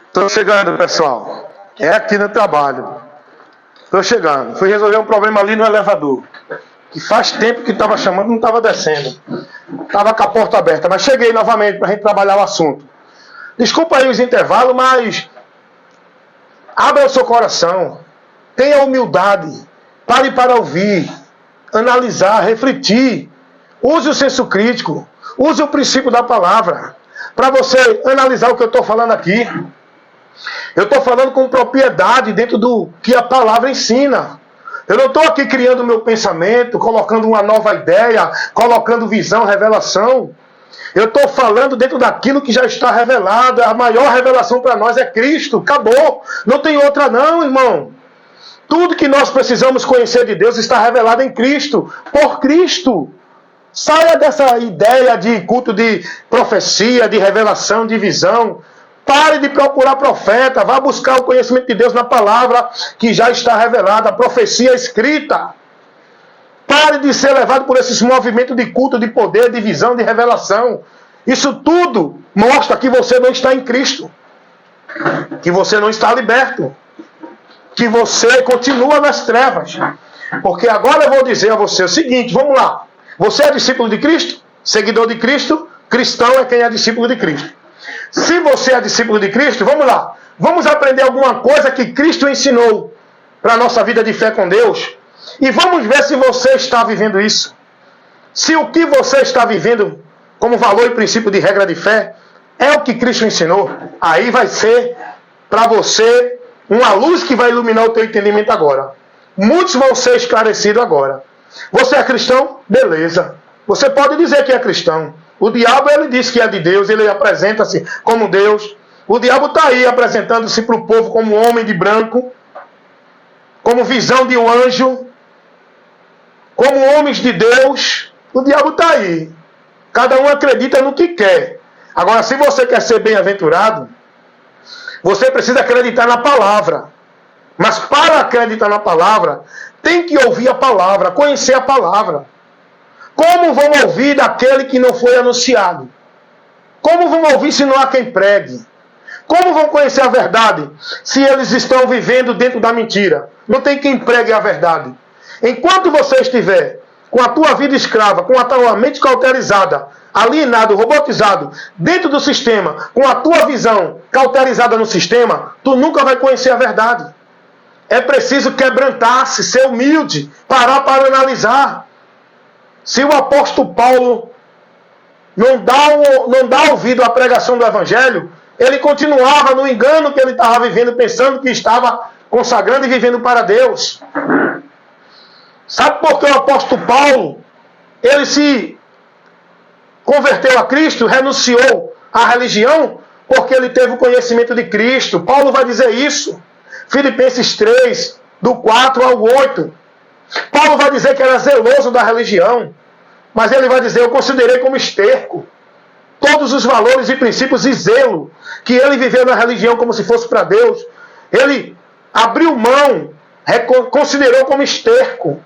Estou chegando, pessoal. É aqui no trabalho. Estou chegando. Fui resolver um problema ali no elevador. Que faz tempo que estava chamando, não estava descendo. Estava com a porta aberta. Mas cheguei novamente para a gente trabalhar o assunto. Desculpa aí os intervalos, mas abra o seu coração. Tenha humildade. Pare para ouvir. Analisar, refletir. Use o senso crítico. Use o princípio da palavra. Para você analisar o que eu estou falando aqui. Eu estou falando com propriedade dentro do que a palavra ensina. Eu não estou aqui criando meu pensamento, colocando uma nova ideia, colocando visão, revelação. Eu estou falando dentro daquilo que já está revelado. A maior revelação para nós é Cristo. Acabou. Não tem outra não, irmão. Tudo que nós precisamos conhecer de Deus está revelado em Cristo. Por Cristo. Saia dessa ideia de culto de profecia, de revelação, de visão. Pare de procurar profeta. Vá buscar o conhecimento de Deus na palavra que já está revelada. A profecia escrita. Pare de ser levado por esses movimentos de culto, de poder, de visão, de revelação. Isso tudo mostra que você não está em Cristo. Que você não está liberto. Que você continua nas trevas. Porque agora eu vou dizer a você o seguinte, vamos lá. Você é discípulo de Cristo? Seguidor de Cristo? Cristão é quem é discípulo de Cristo. Se você é discípulo de Cristo, vamos lá. Vamos aprender alguma coisa que Cristo ensinou para a nossa vida de fé com Deus. E vamos ver se você está vivendo isso. Se o que você está vivendo como valor e princípio de regra de fé é o que Cristo ensinou, aí vai ser para você uma luz que vai iluminar o teu entendimento agora. Muitos vão ser esclarecidos agora. Você é cristão? Beleza. Você pode dizer que é cristão. O diabo, ele diz que é de Deus, ele apresenta-se como Deus. O diabo está aí apresentando-se para o povo como homem de branco, como visão de um anjo, como homens de Deus. O diabo está aí. Cada um acredita no que quer. Agora, se você quer ser bem-aventurado, você precisa acreditar na palavra. Mas para acreditar na palavra, tem que ouvir a palavra, conhecer a palavra. Como vão ouvir daquele que não foi anunciado? Como vão ouvir se não há quem pregue? Como vão conhecer a verdade se eles estão vivendo dentro da mentira? Não tem quem pregue a verdade. Enquanto você estiver com a tua vida escrava, com a tua mente cauterizada, alienado, robotizado, dentro do sistema, com a tua visão cauterizada no sistema, tu nunca vai conhecer a verdade. É preciso quebrantar-se, ser humilde, parar para analisar. Se o apóstolo Paulo não dá ouvido à pregação do Evangelho, ele continuava no engano que ele estava vivendo, pensando que estava consagrando e vivendo para Deus. Sabe por que o apóstolo Paulo, ele se converteu a Cristo, renunciou à religião? Porque ele teve o conhecimento de Cristo. Paulo vai dizer isso. Filipenses 3, do 4 ao 8. Paulo vai dizer que era zeloso da religião. Mas ele vai dizer, eu considerei como esterco todos os valores e princípios e zelo que ele viveu na religião como se fosse para Deus. Ele abriu mão, considerou como esterco,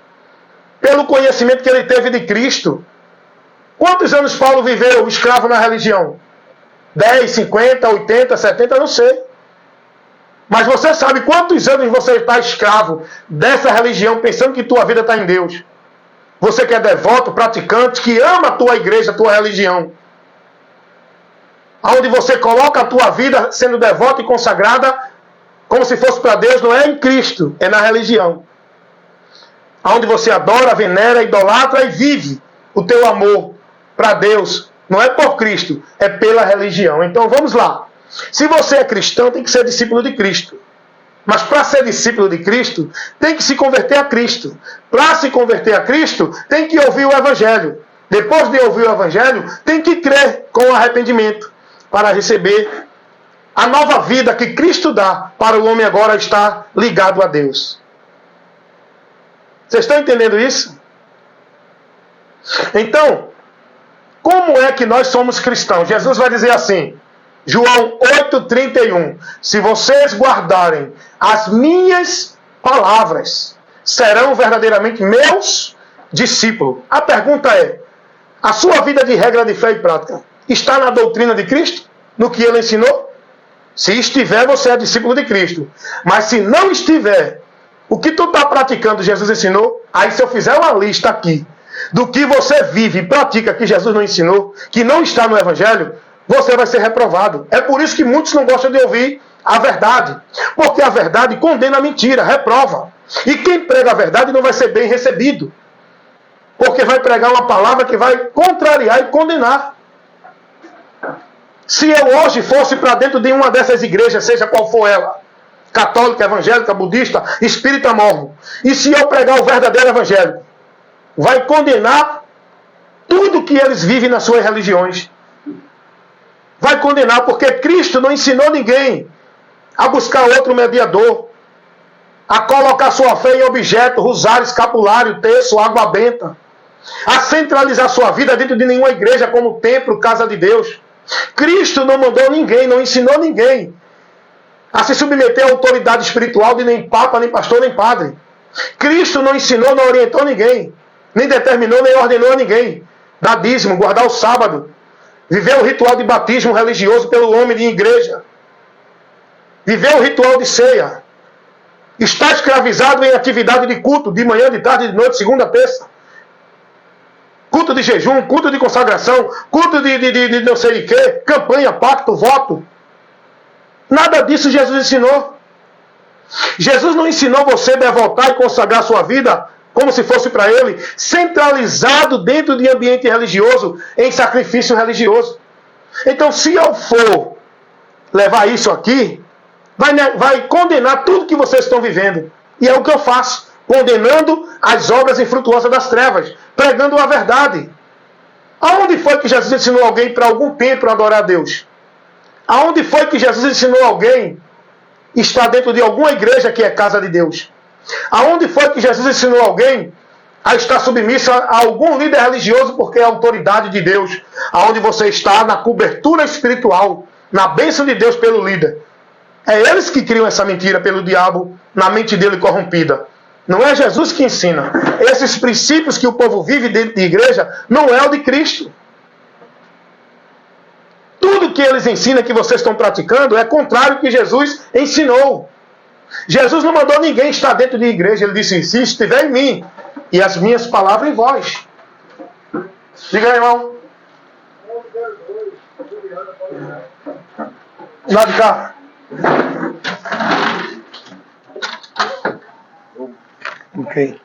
pelo conhecimento que ele teve de Cristo. Quantos anos Paulo viveu escravo na religião? 10, 50, 80, 70, não sei. Mas você sabe quantos anos você está escravo dessa religião, pensando que tua vida está em Deus. Você que é devoto, praticante, que ama a tua igreja, a tua religião. Onde você coloca a tua vida sendo devota e consagrada, como se fosse para Deus, não é em Cristo, é na religião. Onde você adora, venera, idolatra e vive o teu amor para Deus. Não é por Cristo, é pela religião. Então vamos lá. Se você é cristão, tem que ser discípulo de Cristo. Mas para ser discípulo de Cristo, tem que se converter a Cristo. Para se converter a Cristo, tem que ouvir o Evangelho. Depois de ouvir o Evangelho, tem que crer com arrependimento para receber a nova vida que Cristo dá para o homem agora estar ligado a Deus. Vocês estão entendendo isso? Então, como é que nós somos cristãos? Jesus vai dizer assim, João 8,31, se vocês guardarem as minhas palavras, serão verdadeiramente meus discípulos. A pergunta é, a sua vida de regra de fé e prática está na doutrina de Cristo? No que ele ensinou? Se estiver, você é discípulo de Cristo. Mas se não estiver, o que tu está praticando, Jesus ensinou? Aí se eu fizer uma lista aqui, do que você vive e pratica que Jesus não ensinou, que não está no Evangelho, você vai ser reprovado. É por isso que muitos não gostam de ouvir a verdade. Porque a verdade condena a mentira, reprova. E quem prega a verdade não vai ser bem recebido. Porque vai pregar uma palavra que vai contrariar e condenar. Se eu hoje fosse para dentro de uma dessas igrejas, seja qual for ela, católica, evangélica, budista, espírita, mormon, e se eu pregar o verdadeiro evangelho, vai condenar tudo que eles vivem nas suas religiões. Vai condenar, porque Cristo não ensinou ninguém a buscar outro mediador, a colocar sua fé em objeto, rosário, escapulário, terço, água benta, a centralizar sua vida dentro de nenhuma igreja como templo, casa de Deus. Cristo não mandou ninguém, não ensinou ninguém a se submeter à autoridade espiritual de nem papa, nem pastor, nem padre. Cristo não ensinou, não orientou ninguém, nem determinou, nem ordenou a ninguém dar dízimo, guardar o sábado, viver o ritual de batismo religioso pelo homem de igreja, viver o ritual de ceia, está escravizado em atividade de culto, de manhã, de tarde, de noite, segunda, terça, culto de jejum, culto de consagração, culto de não sei o que, campanha, pacto, voto. Nada disso Jesus ensinou. Jesus não ensinou você a devotar e consagrar sua vida como se fosse para ele, centralizado dentro de ambiente religioso, em sacrifício religioso. Então, se eu for levar isso aqui, vai condenar tudo que vocês estão vivendo. E é o que eu faço, condenando as obras infrutuosas das trevas, pregando a verdade. Aonde foi que Jesus ensinou alguém para algum templo adorar a Deus? Aonde foi que Jesus ensinou alguém a estar dentro de alguma igreja que é casa de Deus? Aonde foi que Jesus ensinou alguém a estar submisso a algum líder religioso porque é a autoridade de Deus? Aonde você está na cobertura espiritual, na bênção de Deus pelo líder. É eles que criam essa mentira pelo diabo, na mente dele corrompida. Não é Jesus que ensina. Esses princípios que o povo vive dentro de igreja não é o de Cristo. Tudo que eles ensinam que vocês estão praticando é contrário ao que Jesus ensinou. Jesus não mandou ninguém estar dentro de igreja. Ele disse, se estiver em mim e as minhas palavras em vós. Diga aí, irmão. Lá de cá. Ok.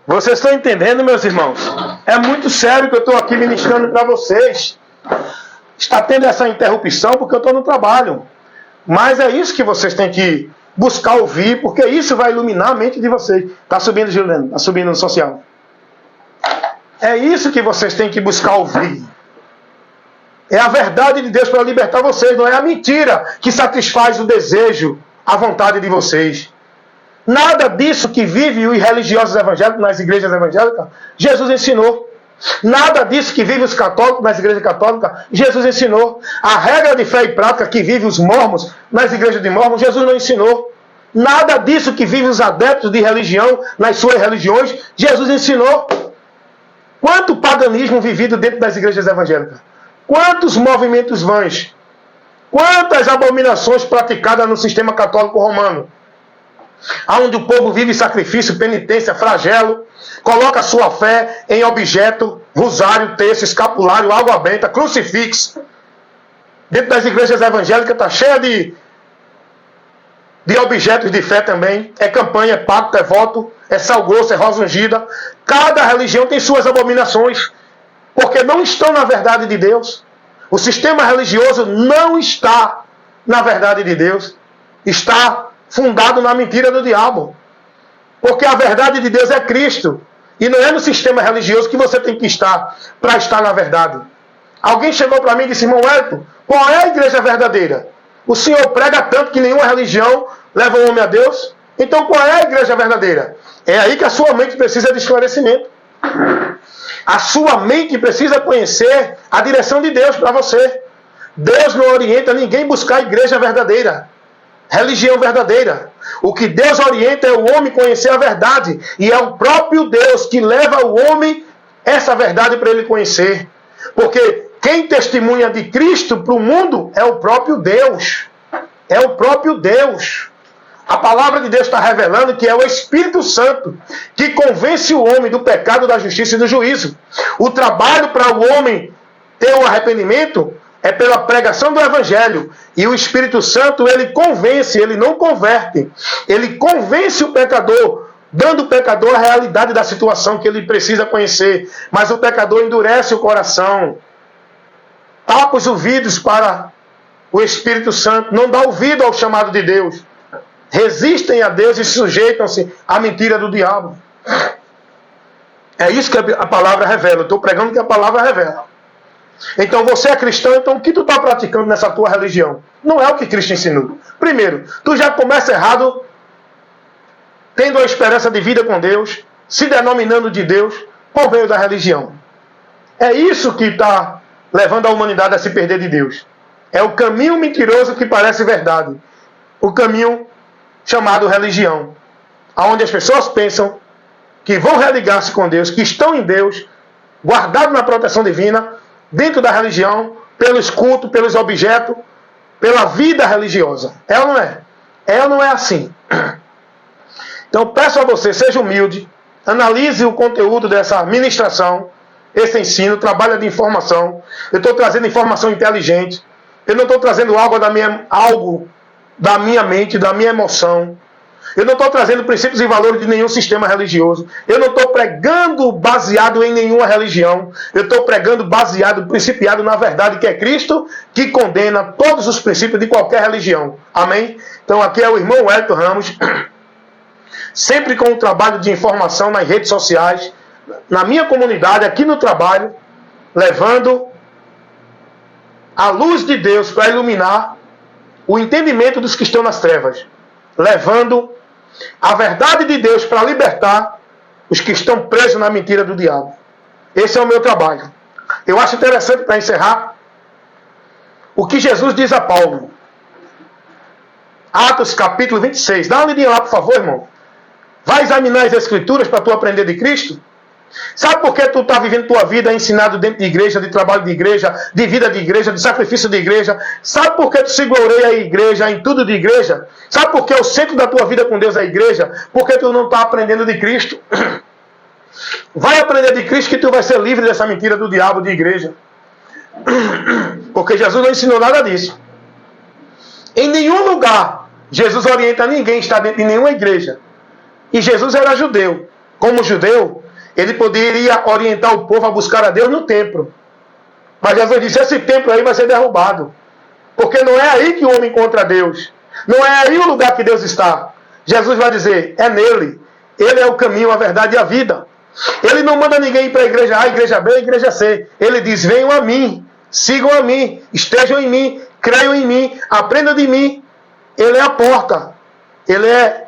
Vocês estão entendendo, meus irmãos? É muito sério que eu estou aqui ministrando para vocês. Está tendo essa interrupção porque eu estou no trabalho. Mas é isso que vocês têm que buscar ouvir, porque isso vai iluminar a mente de vocês. Está subindo, Juliano? Está subindo no social. É isso que vocês têm que buscar ouvir. É a verdade de Deus para libertar vocês, não é a mentira que satisfaz o desejo, a vontade de vocês. Nada disso que vive os religiosos evangélicos nas igrejas evangélicas, Jesus ensinou. Nada disso que vive os católicos nas igrejas católicas, Jesus ensinou. A regra de fé e prática que vive os mormons nas igrejas de mormons, Jesus não ensinou. Nada disso que vive os adeptos de religião nas suas religiões, Jesus ensinou. Quanto paganismo vivido dentro das igrejas evangélicas? Quantos movimentos vãs? Quantas abominações praticadas no sistema católico romano? Onde o povo vive sacrifício, penitência, flagelo, coloca sua fé em objeto, rosário, terço, escapulário, água benta, crucifixo. Dentro das igrejas evangélicas está cheia de objetos de fé também. É campanha, é pacto, é voto, é sal grosso, é rosa ungida. Cada religião tem suas abominações, porque não estão na verdade de Deus. O sistema religioso não está na verdade de Deus. Está fundado na mentira do diabo. Porque a verdade de Deus é Cristo. E não é no sistema religioso que você tem que estar para estar na verdade. Alguém chegou para mim e disse: irmão Elton, qual é a igreja verdadeira? O senhor prega tanto que nenhuma religião leva o homem a Deus. Então qual é a igreja verdadeira? É aí que a sua mente precisa de esclarecimento. A sua mente precisa conhecer a direção de Deus para você. Deus não orienta ninguém a buscar a igreja verdadeira, religião verdadeira. O que Deus orienta é o homem conhecer a verdade. E é o próprio Deus que leva o homem essa verdade para ele conhecer. Porque quem testemunha de Cristo para o mundo é o próprio Deus. É o próprio Deus. A palavra de Deus está revelando que é o Espírito Santo que convence o homem do pecado, da justiça e do juízo. O trabalho para o homem ter um arrependimento é pela pregação do Evangelho. E o Espírito Santo, ele convence, ele não converte. Ele convence o pecador, dando ao pecador a realidade da situação que ele precisa conhecer. Mas o pecador endurece o coração, tapa os ouvidos para o Espírito Santo, não dá ouvido ao chamado de Deus. Resistem a Deus e sujeitam-se à mentira do diabo. É isso que a palavra revela. Eu estou pregando que a palavra revela. Então você é cristão, então o que tu está praticando nessa tua religião? Não é o que Cristo ensinou. Primeiro, tu já começa errado, tendo a esperança de vida com Deus, se denominando de Deus, por meio da religião. É isso que está levando a humanidade a se perder de Deus. É o caminho mentiroso que parece verdade. O caminho chamado religião. Onde as pessoas pensam que vão religar-se com Deus, que estão em Deus, guardados na proteção divina, dentro da religião, pelos cultos, pelos objetos, pela vida religiosa. É ou não é? É ou não é assim? Então peço a você, seja humilde, analise o conteúdo dessa ministração, esse ensino, trabalho de informação. Eu estou trazendo informação inteligente. Eu não estou trazendo algo da minha mente, da minha emoção. Eu não estou trazendo princípios e valores de nenhum sistema religioso. Eu não estou pregando baseado em nenhuma religião. Eu estou pregando baseado, principiado na verdade que é Cristo, que condena todos os princípios de qualquer religião. Amém? Então aqui é o irmão Elton Ramos, sempre com o trabalho de informação nas redes sociais, na minha comunidade, aqui no trabalho, levando a luz de Deus para iluminar o entendimento dos que estão nas trevas, levando a verdade de Deus para libertar os que estão presos na mentira do diabo. Esse é o meu trabalho. Eu acho interessante, para encerrar, o que Jesus diz a Paulo. Atos capítulo 26. Dá uma lidinha lá, por favor, irmão. Vai examinar as Escrituras para tu aprender de Cristo. Sabe por que tu está vivendo tua vida ensinado dentro de igreja, de trabalho de igreja, de vida de igreja, de sacrifício de igreja? Sabe por que tu se gloreia a igreja, em tudo de igreja? Sabe por que o centro da tua vida com Deus é a igreja? Porque tu não está aprendendo de Cristo. Vai aprender de Cristo que tu vai ser livre dessa mentira do diabo de igreja. Porque Jesus não ensinou nada disso. Em nenhum lugar Jesus orienta ninguém a estar dentro de nenhuma igreja. E Jesus era judeu. Como judeu, ele poderia orientar o povo a buscar a Deus no templo. Mas Jesus disse, esse templo aí vai ser derrubado. Porque não é aí que o homem encontra Deus. Não é aí o lugar que Deus está. Jesus vai dizer, é nele. Ele é o caminho, a verdade e a vida. Ele não manda ninguém ir para a igreja A, a igreja B, a igreja C. Ele diz, venham a mim, sigam a mim, estejam em mim, creiam em mim, aprendam de mim. Ele é a porta. Ele é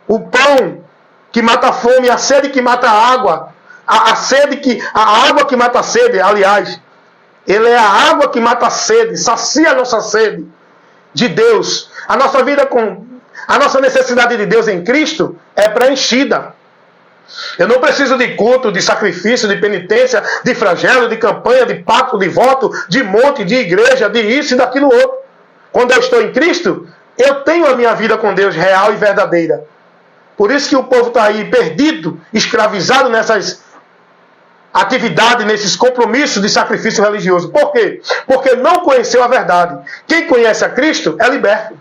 o pão que mata a fome, a sede que mata a água. A água que mata a sede, aliás. Ele é a água que mata a sede, sacia a nossa sede de Deus. A nossa necessidade de Deus em Cristo é preenchida. Eu não preciso de culto, de sacrifício, de penitência, de flagelo, de campanha, de pacto, de voto, de monte, de igreja, de isso e daquilo outro. Quando eu estou em Cristo, eu tenho a minha vida com Deus real e verdadeira. Por isso que o povo está aí perdido, escravizado nessas atividades, nesses compromissos de sacrifício religioso. Por quê? Porque não conheceu a verdade. Quem conhece a Cristo é liberto.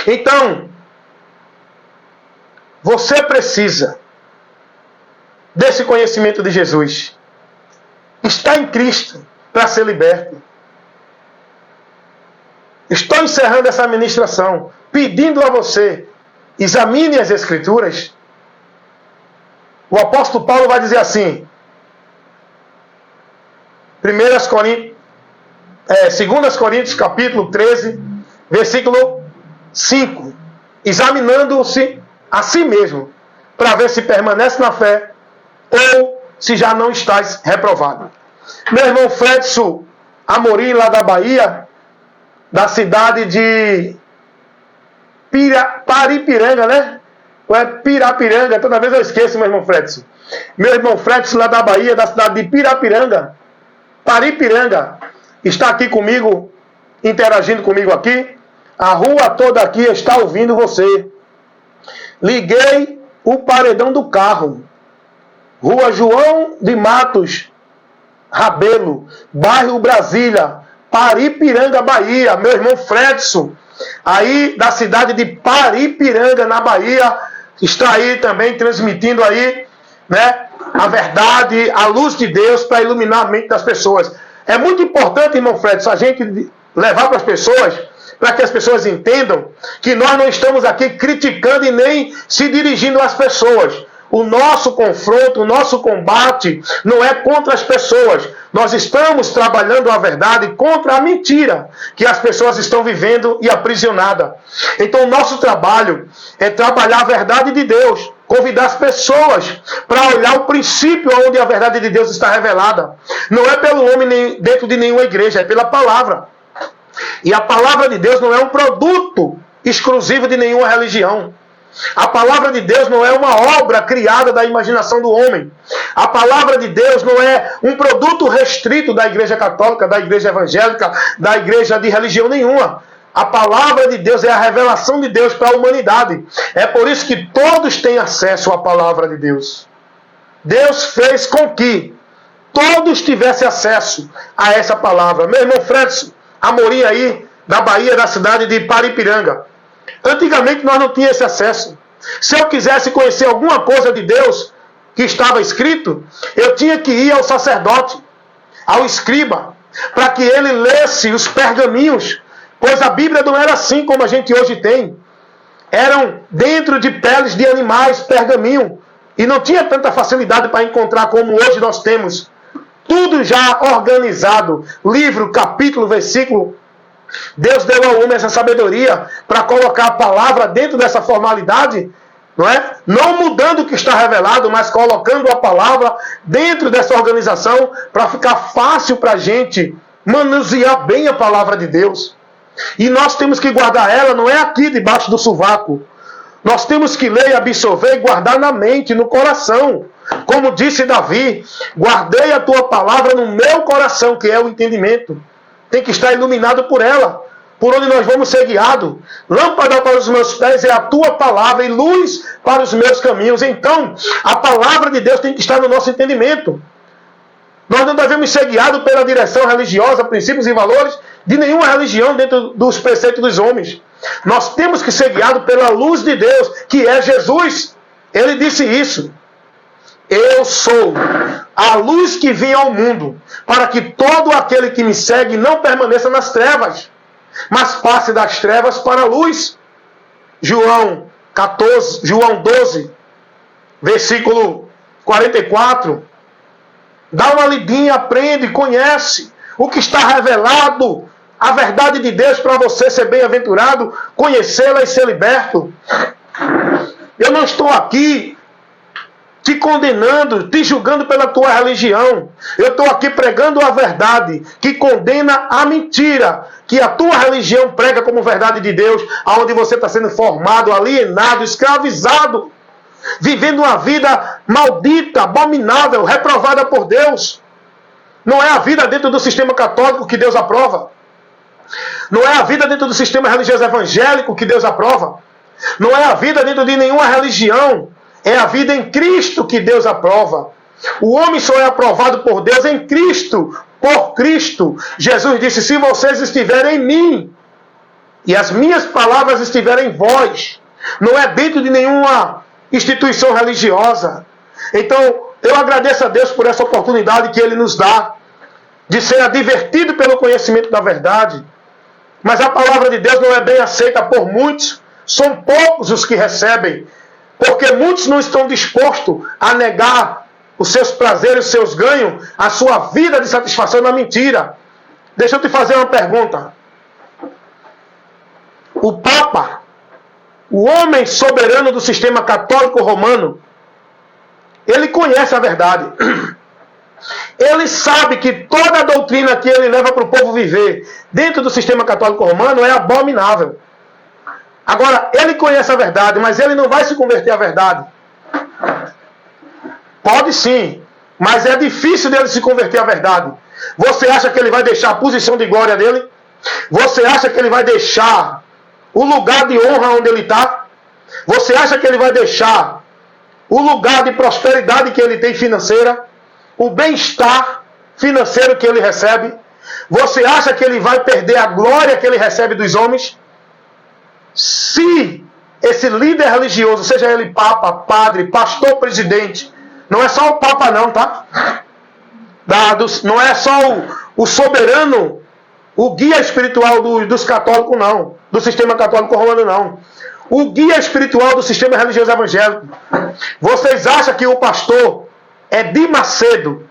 Então, você precisa desse conhecimento de Jesus. Está em Cristo para ser liberto. Estou encerrando essa ministração pedindo a você, examine as Escrituras. O apóstolo Paulo vai dizer assim, 2 Coríntios capítulo 13, versículo 5, examinando-se a si mesmo, para ver se permanece na fé, ou se já não estás reprovado. Meu irmão Fredson Amorim, lá da Bahia, da cidade de Paripiranga, né? Ou é Pirapiranga? Toda vez eu esqueço, meu irmão Fredson. Meu irmão Fredson, lá da Bahia, da cidade de Pirapiranga, Paripiranga, está aqui comigo, interagindo comigo aqui. A rua toda aqui está ouvindo você. Liguei o paredão do carro. Rua João de Matos Rabelo, bairro Brasília, Paripiranga, Bahia. Meu irmão Fredson, aí da cidade de Paripiranga, na Bahia, está aí também transmitindo aí, né, a verdade, a luz de Deus para iluminar a mente das pessoas. É muito importante, irmão Fredson, a gente levar para as pessoas, para que as pessoas entendam que nós não estamos aqui criticando e nem se dirigindo às pessoas. O nosso confronto, o nosso combate não é contra as pessoas. Nós estamos trabalhando a verdade contra a mentira que as pessoas estão vivendo e aprisionadas. Então o nosso trabalho é trabalhar a verdade de Deus. Convidar as pessoas para olhar o princípio onde a verdade de Deus está revelada. Não é pelo homem dentro de nenhuma igreja, é pela palavra. E a palavra de Deus não é um produto exclusivo de nenhuma religião. A palavra de Deus não é uma obra criada da imaginação do homem. A palavra de Deus não é um produto restrito da igreja católica, da igreja evangélica, da igreja de religião nenhuma. A palavra de Deus é a revelação de Deus para a humanidade. É por isso que todos têm acesso à palavra de Deus. Deus fez com que todos tivessem acesso a essa palavra. Meu irmão Fredson Amorim aí, da Bahia, da cidade de Paripiranga. Antigamente nós não tínhamos esse acesso. Se eu quisesse conhecer alguma coisa de Deus que estava escrito, eu tinha que ir ao sacerdote, ao escriba, para que ele lesse os pergaminhos, pois a Bíblia não era assim como a gente hoje tem. Eram dentro de peles de animais, pergaminho, e não tinha tanta facilidade para encontrar como hoje nós temos. Tudo já organizado, livro, capítulo, versículo. Deus deu ao homem essa sabedoria para colocar a palavra dentro dessa formalidade, não é? Não mudando o que está revelado, mas colocando a palavra dentro dessa organização para ficar fácil para a gente manusear bem a palavra de Deus. E nós temos que guardar ela, não é aqui debaixo do sovaco. Nós temos que ler, absorver e guardar na mente, no coração. Como disse Davi, guardei a tua palavra no meu coração, que é o entendimento. Tem que estar iluminado por ela. Por onde nós vamos ser guiados. Lâmpada para os meus pés é a tua palavra e luz para os meus caminhos. Então, a palavra de Deus tem que estar no nosso entendimento. Nós não devemos ser guiados pela direção religiosa, princípios e valores de nenhuma religião dentro dos preceitos dos homens. Nós temos que ser guiados pela luz de Deus, que é Jesus. Ele disse isso. Eu sou a luz que vem ao mundo, para que todo aquele que me segue não permaneça nas trevas, mas passe das trevas para a luz. João 12, versículo 44. Dá uma lidinha, aprende, conhece o que está revelado, a verdade de Deus para você ser bem-aventurado, conhecê-la e ser liberto. Eu não estou aqui te condenando, te julgando pela tua religião. Eu estou aqui pregando a verdade, que condena a mentira, que a tua religião prega como verdade de Deus, onde você está sendo formado, alienado, escravizado, vivendo uma vida maldita, abominável, reprovada por Deus. Não é a vida dentro do sistema católico que Deus aprova. Não é a vida dentro do sistema religioso evangélico que Deus aprova. Não é a vida dentro de nenhuma religião. É a vida em Cristo que Deus aprova. O homem só é aprovado por Deus em Cristo, por Cristo. Jesus disse, se vocês estiverem em mim, e as minhas palavras estiverem em vós, não é dentro de nenhuma instituição religiosa. Então, eu agradeço a Deus por essa oportunidade que Ele nos dá, de ser advertido pelo conhecimento da verdade. Mas a palavra de Deus não é bem aceita por muitos. São poucos os que recebem. Porque muitos não estão dispostos a negar os seus prazeres, os seus ganhos, a sua vida de satisfação na mentira. Deixa eu te fazer uma pergunta. O Papa, o homem soberano do sistema católico romano, ele conhece a verdade. Ele sabe que toda a doutrina que ele leva para o povo viver dentro do sistema católico romano é abominável. Agora, ele conhece a verdade, mas ele não vai se converter à verdade. Pode sim, mas é difícil dele se converter à verdade. Você acha que ele vai deixar a posição de glória dele? Você acha que ele vai deixar o lugar de honra onde ele está? Você acha que ele vai deixar o lugar de prosperidade que ele tem financeira? O bem-estar financeiro que ele recebe? Você acha que ele vai perder a glória que ele recebe dos homens? Se esse líder religioso, seja ele papa, padre, pastor, presidente, não é só o papa não, tá? Não é só o soberano, o guia espiritual dos católicos não, do sistema católico romano não. O guia espiritual do sistema religioso evangélico. Vocês acham que o pastor Edir Macedo,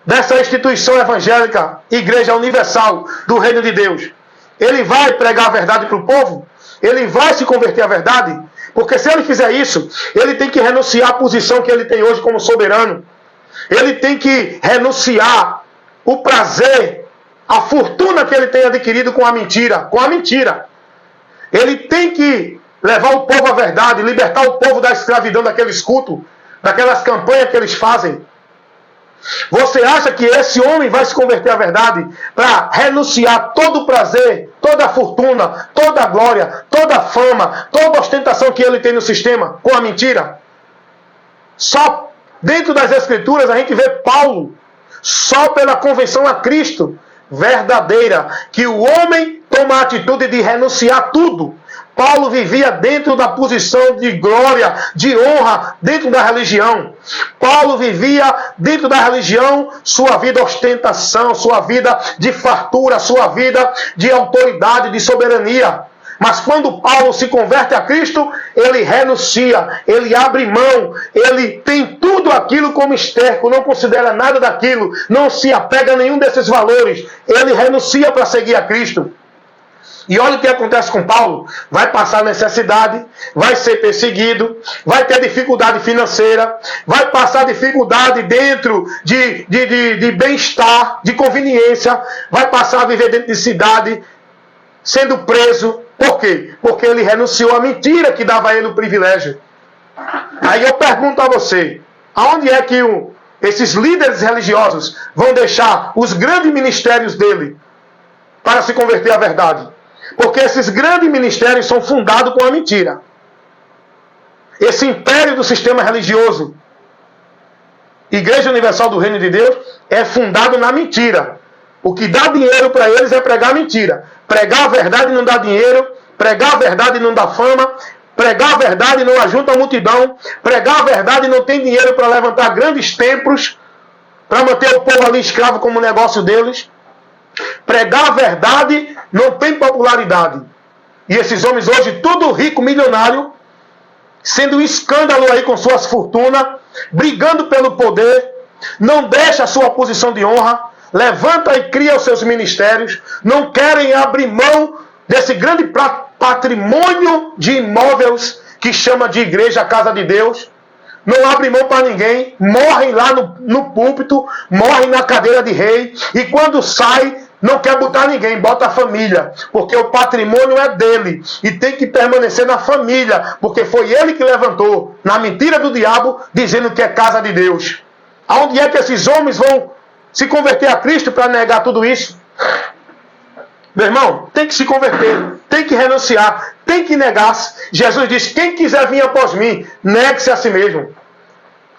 dessa instituição evangélica, Igreja Universal do Reino de Deus, ele vai pregar a verdade para o povo? Ele vai se converter à verdade? Porque se ele fizer isso, ele tem que renunciar à posição que ele tem hoje como soberano. Ele tem que renunciar o prazer, a fortuna que ele tem adquirido com a mentira. Com a mentira. Ele tem que levar o povo à verdade, libertar o povo da escravidão daqueles cultos, daquelas campanhas que eles fazem. Você acha que esse homem vai se converter à verdade para renunciar todo o prazer, toda a fortuna, toda a glória, toda a fama, toda a ostentação que ele tem no sistema com a mentira? Só dentro das Escrituras a gente vê Paulo, só pela convenção a Cristo verdadeira, que o homem toma a atitude de renunciar tudo. Paulo vivia dentro da posição de glória, de honra, dentro da religião. Paulo vivia dentro da religião sua vida ostentação, sua vida de fartura, sua vida de autoridade, de soberania. Mas quando Paulo se converte a Cristo, ele renuncia, ele abre mão, ele tem tudo aquilo como esterco, não considera nada daquilo, não se apega a nenhum desses valores. Ele renuncia para seguir a Cristo. E olha o que acontece com Paulo. Vai passar necessidade, vai ser perseguido, vai ter dificuldade financeira, vai passar dificuldade dentro de bem-estar, de conveniência, vai passar a viver dentro de cidade, sendo preso, Por quê? Porque ele renunciou à mentira que dava a ele o privilégio. Aí eu pergunto a você, aonde é que esses líderes religiosos vão deixar os grandes ministérios dele para se converter à verdade? Porque esses grandes ministérios são fundados com a mentira. Esse império do sistema religioso, Igreja Universal do Reino de Deus, é fundado na mentira. O que dá dinheiro para eles é pregar mentira. Pregar a verdade não dá dinheiro, pregar a verdade não dá fama, pregar a verdade não ajunta a multidão, pregar a verdade não tem dinheiro para levantar grandes templos, para manter o povo ali escravo como negócio deles. Pregar a verdade não tem popularidade. E esses homens hoje, tudo rico, milionário, sendo um escândalo aí com suas fortunas, brigando pelo poder, não deixa a sua posição de honra, levanta e cria os seus ministérios, não querem abrir mão desse grande patrimônio de imóveis que chama de igreja, a casa de Deus, não abrem mão para ninguém, morrem lá no púlpito, morrem na cadeira de rei, e quando sai, não quer botar ninguém, bota a família, porque o patrimônio é dele, e tem que permanecer na família, porque foi ele que levantou, na mentira do diabo, dizendo que é casa de Deus. Aonde é que esses homens vão se converter a Cristo para negar tudo isso? Meu irmão, tem que se converter, tem que renunciar, tem que negar-se. Jesus disse, quem quiser vir após mim, negue-se a si mesmo.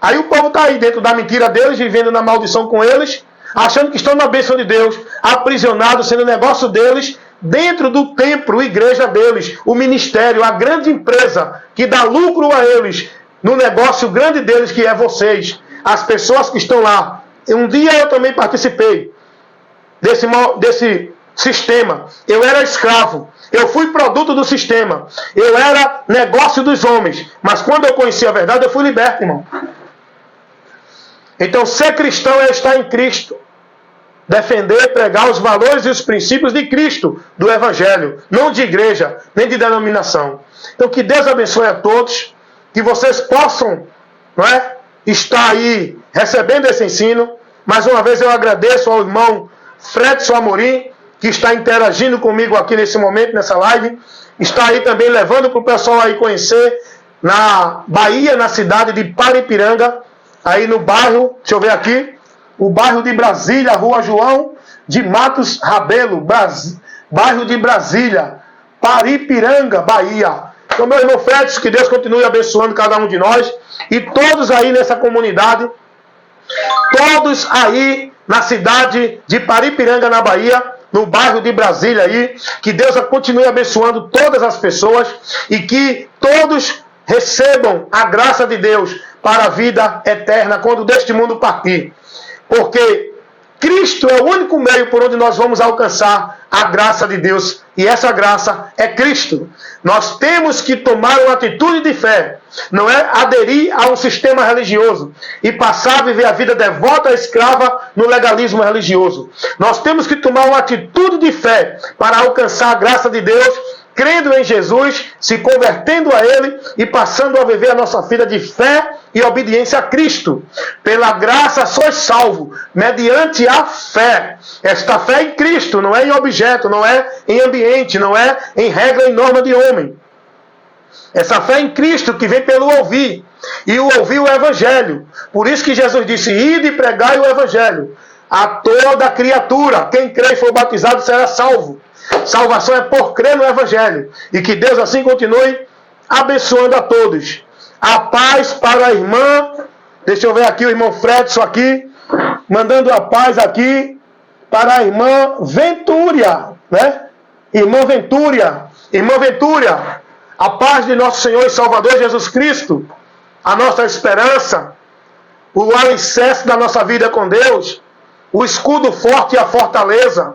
Aí o povo está aí dentro da mentira deles, vivendo na maldição com eles, achando que estão na bênção de Deus, aprisionados, sendo negócio deles, dentro do templo, igreja deles, o ministério, a grande empresa que dá lucro a eles, no negócio grande deles que é vocês, as pessoas que estão lá. Um dia eu também participei desse sistema. Eu era escravo, eu fui produto do sistema, eu era negócio dos homens, mas quando eu conheci a verdade eu fui liberto, irmão. Então ser cristão é estar em Cristo, defender, pregar os valores e os princípios de Cristo, do Evangelho, não de igreja, nem de denominação. Então que Deus abençoe a todos, que vocês possam, não é, estar aí recebendo esse ensino. Mais uma vez eu agradeço ao irmão Fredson Amorim, que está interagindo comigo aqui nesse momento, nessa live. Está aí também levando para o pessoal aí conhecer na Bahia, na cidade de Paripiranga, aí no bairro, deixa eu ver aqui, o bairro de Brasília, Rua João de Matos Rabelo, bairro de Brasília, Paripiranga, Bahia. Então, meu irmão Fredson, que Deus continue abençoando cada um de nós e todos aí nessa comunidade, todos aí na cidade de Paripiranga, na Bahia, no bairro de Brasília aí, que Deus continue abençoando todas as pessoas e que todos recebam a graça de Deus para a vida eterna quando deste mundo partir. Porque Cristo é o único meio por onde nós vamos alcançar a graça de Deus. E essa graça é Cristo. Nós temos que tomar uma atitude de fé. Não é aderir a um sistema religioso e passar a viver a vida devota, escrava no legalismo religioso. Nós temos que tomar uma atitude de fé para alcançar a graça de Deus, crendo em Jesus, se convertendo a Ele e passando a viver a nossa vida de fé e obediência a Cristo. Pela graça sois salvo, mediante a fé. Esta fé em Cristo, não é em objeto, não é em ambiente, não é em regra e norma de homem. Essa fé em Cristo que vem pelo ouvir, e o ouvir o Evangelho. Por isso que Jesus disse, ide e pregai o Evangelho a toda criatura. Quem crê e for batizado será salvo. Salvação é por crer no Evangelho. E que Deus assim continue abençoando a todos. A paz para a irmã. Deixa eu ver aqui o irmão Fredson aqui. Mandando a paz aqui para a irmã Ventúria. Né? Irmã Ventúria. Irmã Ventúria. A paz de nosso Senhor e Salvador Jesus Cristo. A nossa esperança. O alicerce da nossa vida com Deus. O escudo forte e a fortaleza.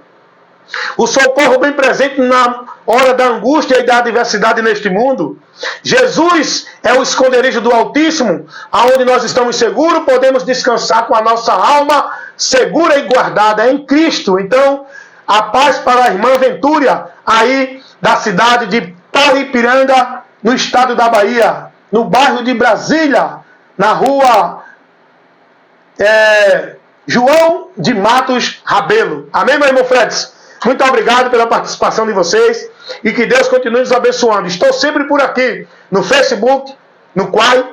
O socorro bem presente na hora da angústia e da adversidade neste mundo. Jesus é o esconderijo do Altíssimo, aonde nós estamos seguros, podemos descansar com a nossa alma segura e guardada em Cristo. Então, a paz para a irmã Ventúria, aí da cidade de Paripiranga, no estado da Bahia, no bairro de Brasília, na rua João de Matos Rabelo. Amém, meu irmão Fredson? Muito obrigado pela participação de vocês e que Deus continue nos abençoando. Estou sempre por aqui no Facebook, no Quai,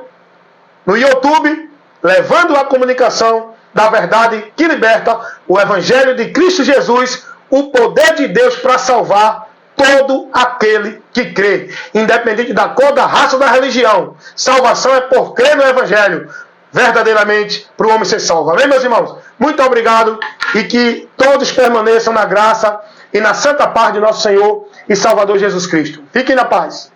no YouTube, levando a comunicação da verdade que liberta, o Evangelho de Cristo Jesus, o poder de Deus para salvar todo aquele que crê, independente da cor, da raça ou da religião. Salvação é por crer no Evangelho, verdadeiramente, para o homem ser salvo. Amém, meus irmãos? Muito obrigado e que todos permaneçam na graça e na santa paz de nosso Senhor e Salvador Jesus Cristo. Fiquem na paz.